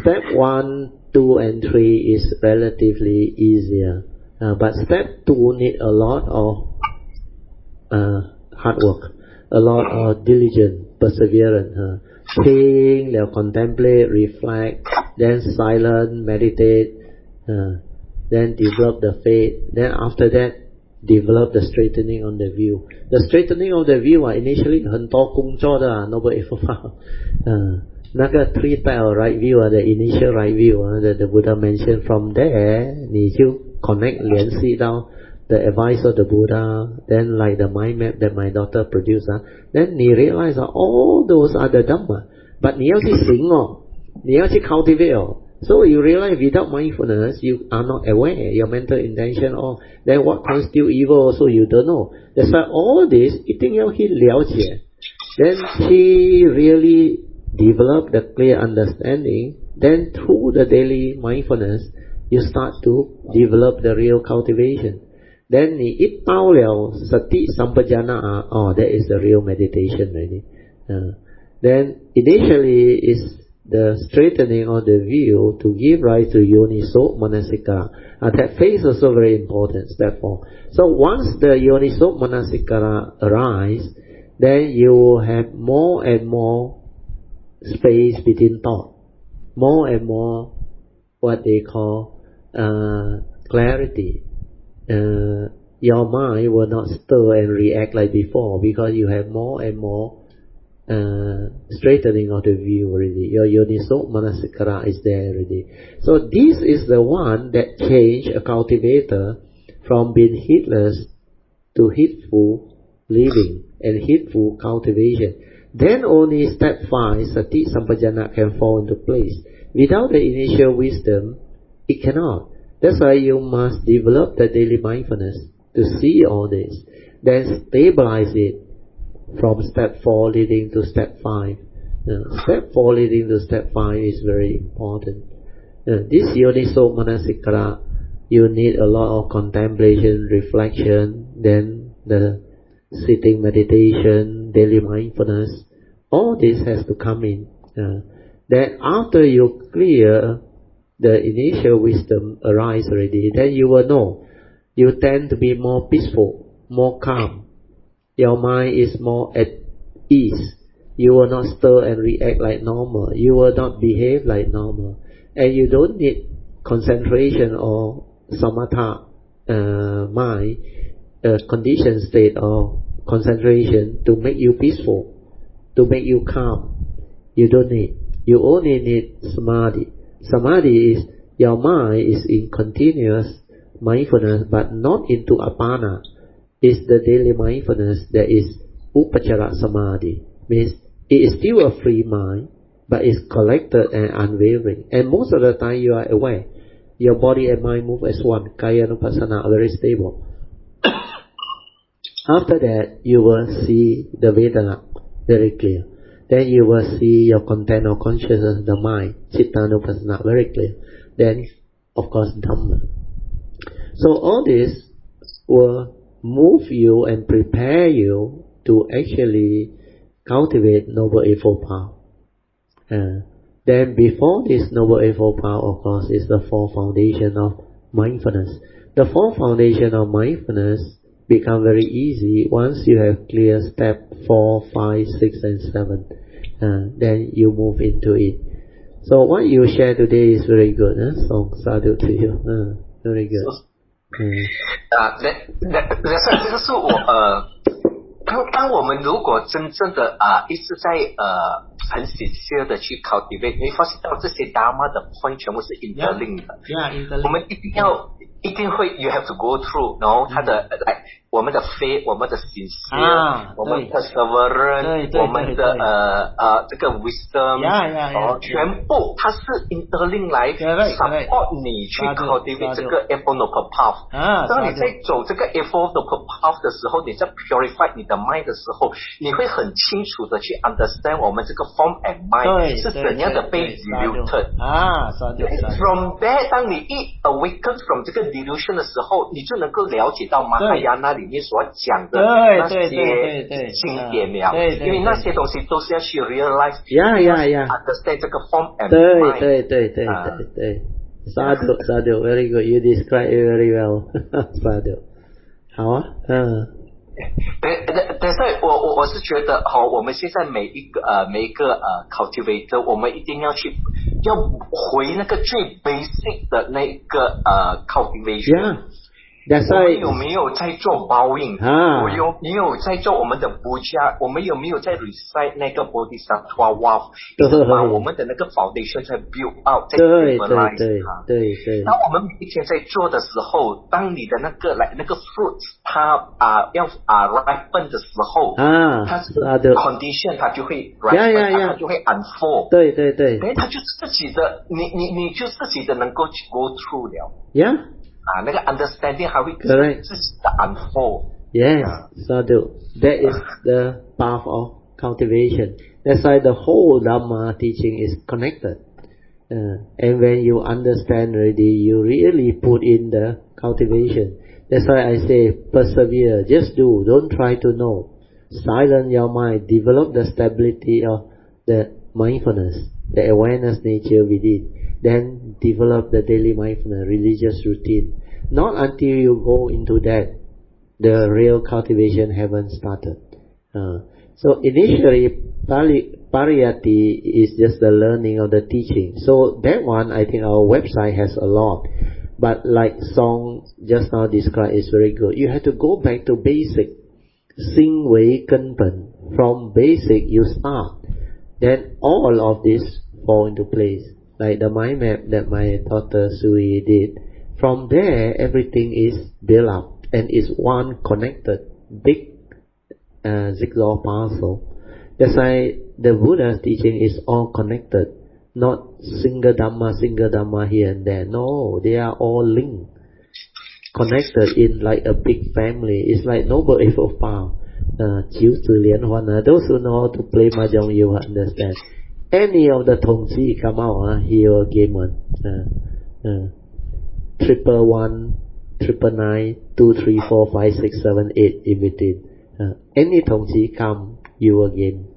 Step 1, 2 and 3 is relatively easier. But step 2 need a lot of hard work, a lot of diligence, perseverance. Think, contemplate, reflect, then silent, meditate, then develop the faith. Then after that, develop the straightening on the view. The straightening of the view initially 很多工作的nobody ever 那个 three type of right view the initial right view that the Buddha mentioned. From there 你就 connect 联系到 the advice of the Buddha, then like the mind map that my daughter produced, then 你 realize all those are the Dhamma, but 你要去行你要去 cultivate So you realize without mindfulness, you are not aware your mental intention then what constitutes evil also you don't know. That's why all this 一定要去了解. Then she really developed the clear understanding. Then through the daily mindfulness, you start to develop the real cultivation. Then 你一到了 sati sampajana, that is the real meditation already. Then initially is the straightening of the view to give rise to yoniso manasikara. That phase is also very important, step 4. So once the yoniso manasikara arise, then you will have more and more space between thought, more and more what they call clarity. Your mind will not stir and react like before because you have more and more straightening of the view already. Your yoniso manasikara is there already. So this is the one that changed a cultivator from being heedless to heedful living and heedful cultivation. Then only step 5, sati sampajana, can fall into place. Without the initial wisdom, it cannot. That's why you must develop the daily mindfulness to see all this. Then stabilize it from step 4 leading to step 5. Step 4 leading to step 5 is very important. This yoniso manasikara, you need a lot of contemplation, reflection, then the sitting meditation, daily mindfulness. All this has to come in. Then after you clear the initial wisdom arise already, then you will know. You tend to be more peaceful, more calm. Your mind is more at ease. You will not stir and react like normal. You will not behave like normal. And you don't need concentration or samatha mind, conditioned state of concentration to make you peaceful, to make you calm. You don't need. You only need samadhi. Samadhi is your mind is in continuous mindfulness, but not into apana. Is the daily mindfulness that is upachara samadhi. Means it is still a free mind, but it's collected and unwavering. And most of the time you are aware. Your body and mind move as one. Kaya nupassana are very stable. After that, you will see the Vedana very clear. Then you will see your content of consciousness, the mind, Citta nupassana, very clear. Then, of course, Dhamma. So all this will move you and prepare you to actually cultivate Noble Eightfold Path. Then before this Noble Eightfold Path, of course, is the 4 foundation of mindfulness. The 4 foundation of mindfulness become very easy once you have clear step 4, 5, 6 and 7. Then you move into it. So what you share today is very good. So sadhu to you. Very good. 这个是我当我们如果真正的一直在很sincere的去 cultivate， 你会发现到这些 dharma 的 point 全部是 interlink 的。我们一定会 you have to go through， 然后它的我们的 faith， 我们的 sincere， 我们的 perseverance， 我们的这个 wisdom， 全部它是 interlink 来 support 你去 cultivate 这个 Eightfold Noble Path。当你在走这个 Eightfold Noble Path 的时候，你在 purify 你的 mind 的时候，你会很清楚的去 understand 我们这个 form and mind 是怎样的被 diluted。From there， 当你一 awaken from 这个 delusion 的时候，你就能够了解到马哈亚那里面所讲的那些经典了，因为那些东西都是要去 realize，understand 这个 form and mind。对。Sadhu, very good. You describe it very well. Sadhu. 好啊，但是我是觉得我们现在每一个cultivator， 我们一定要回那个最 basic 的那个cultivation。That's 我 why 们有没有在做报应？我有没有在做我们的puja？我们有没有在 recite 那个 bodhisattva vow？一直把我们的那个 foundation 在 build out， 在 stabilize 它。对。当我们每一天在做的时候，当你的那个fruit 它要ripen 的时候，它是 condition 它就会 ripen， 它就会 unfold。对。它就自己的，你就自己的能够去 go through 了。Yeah。那个 understanding 还会自己的 unfold。Yes, sadhu. That is the path of cultivation. That's why the whole Dhamma teaching is connected. And when you understand already, you really put in the cultivation. That's why I say persevere. Just do. Don't try to know. Silence your mind. Develop the stability of the mindfulness, the awareness nature within. Then develop the daily mindfulness, religious routine. Not until you go into that, the real cultivation haven't started. So initially, pariyati is just the learning of the teaching. So that one, I think our website has a lot. But like Song just now described, is very good. You have to go back to basic. Sinh Wei Cân Pen. From basic, you start. Then all of this fall into place. Like the mind map that my daughter Sui did. From there, everything is built up and is one connected, big jigsaw puzzle. That's why the Buddha's teaching is all connected, not single Dhamma here and there. No, they are all linked, connected in like a big family. It's like Noble Eighth Path, Chiu Zi Lian Huan. Those who know how to play mahjong, you will understand. Any of the Tongji come out, he will game one. 111, 999, 2, 3, 4, 5, 6, 7, 8 in between. Any Tongji come, you again.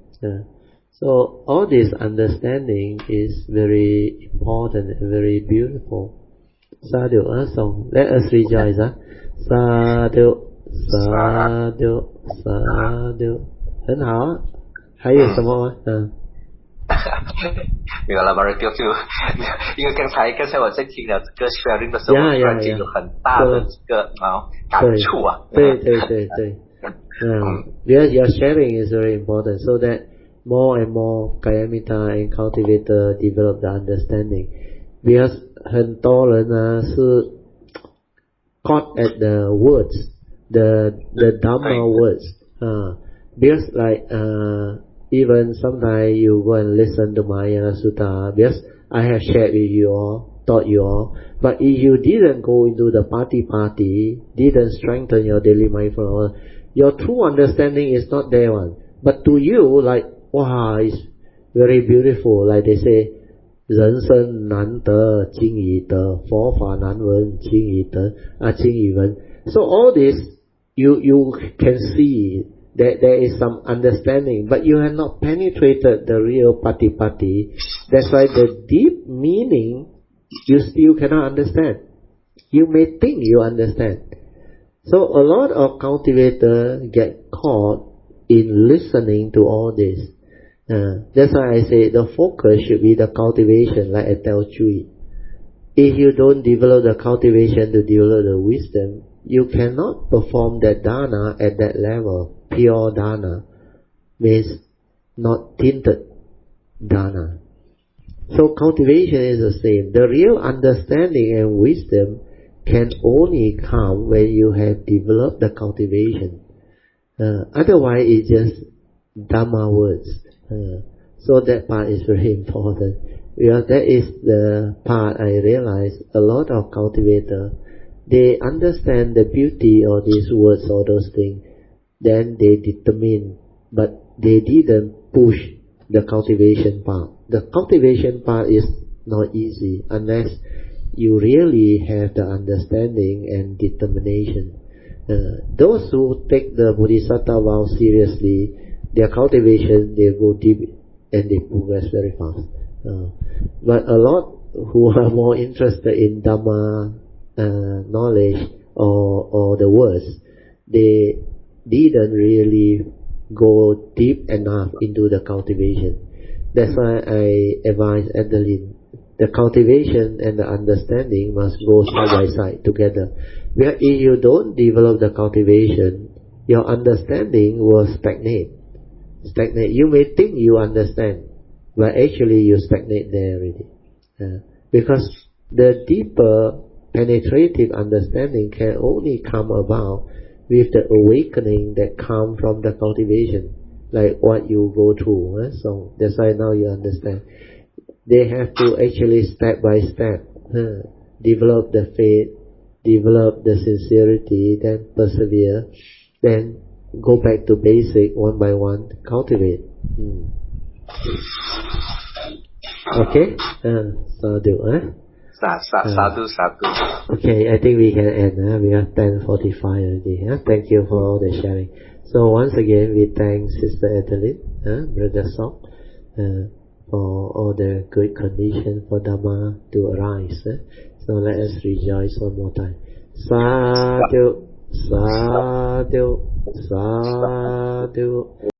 So all this understanding is very important and very beautiful. Sadhu, so let us rejoice. Sadhu, sadhu, sadhu. 很好，还有什么？没有了 Mario 就因为刚才我在听了这个 sharing 的时候，突然间有很大的这个感触啊。对。Because your sharing is very important, so that more and more Kayamita and cultivator develop the understanding. Because 很多人是 caught at the words, the Dhamma words. Because like even sometimes you go and listen to Mahayana Sutta, because I have shared with you all, taught you all, but if you didn't go into the party, didn't strengthen your daily mindfulness, your true understanding is not there one. But to you, like, wow, it's very beautiful. Like they say, 人生难得经已得，佛法难闻经已得，经已闻. So all this, you can see that there is some understanding, but you have not penetrated the real patipati. That's why the deep meaning you still cannot understand. You may think you understand. So a lot of cultivators get caught in listening to all this. That's why I say the focus should be the cultivation, like I tell Chui. If you don't develop the cultivation to develop the wisdom, you cannot perform that dana at that level. Pure dana means not tinted dana. So cultivation is the same. The real understanding and wisdom can only come when you have developed the cultivation. Otherwise, it's just Dhamma words. So that part is very important. Because that is the part I realize a lot of cultivators, they understand the beauty of these words or those things. Then they determine, but they didn't push the cultivation part. The cultivation part is not easy unless you really have the understanding and determination. Those who take the Bodhisattva vow seriously, their cultivation, they go deep and they progress very fast. But a lot who are more interested in Dhamma knowledge or the words, they didn't really go deep enough into the cultivation. That's why I advise Adeline The cultivation and the understanding must go side by side together. Where if you don't develop the cultivation, your understanding will stagnate. You may think you understand, but actually you stagnate there already. Because the deeper penetrative understanding can only come about with the awakening that comes from the cultivation, like what you go through. So that's why now you understand. They have to actually step by step develop the faith, develop the sincerity, then persevere, then go back to basic one by one, cultivate. Okay? Sadhu. Sadhu. Okay, I think we can end. We are 10:45 already. Thank you for all the sharing. So once again, we thank Sister Adeline, Brother Sok, for all the good condition for Dhamma to arise. So let us rejoice one more time. Sadhu, sadhu, sadhu.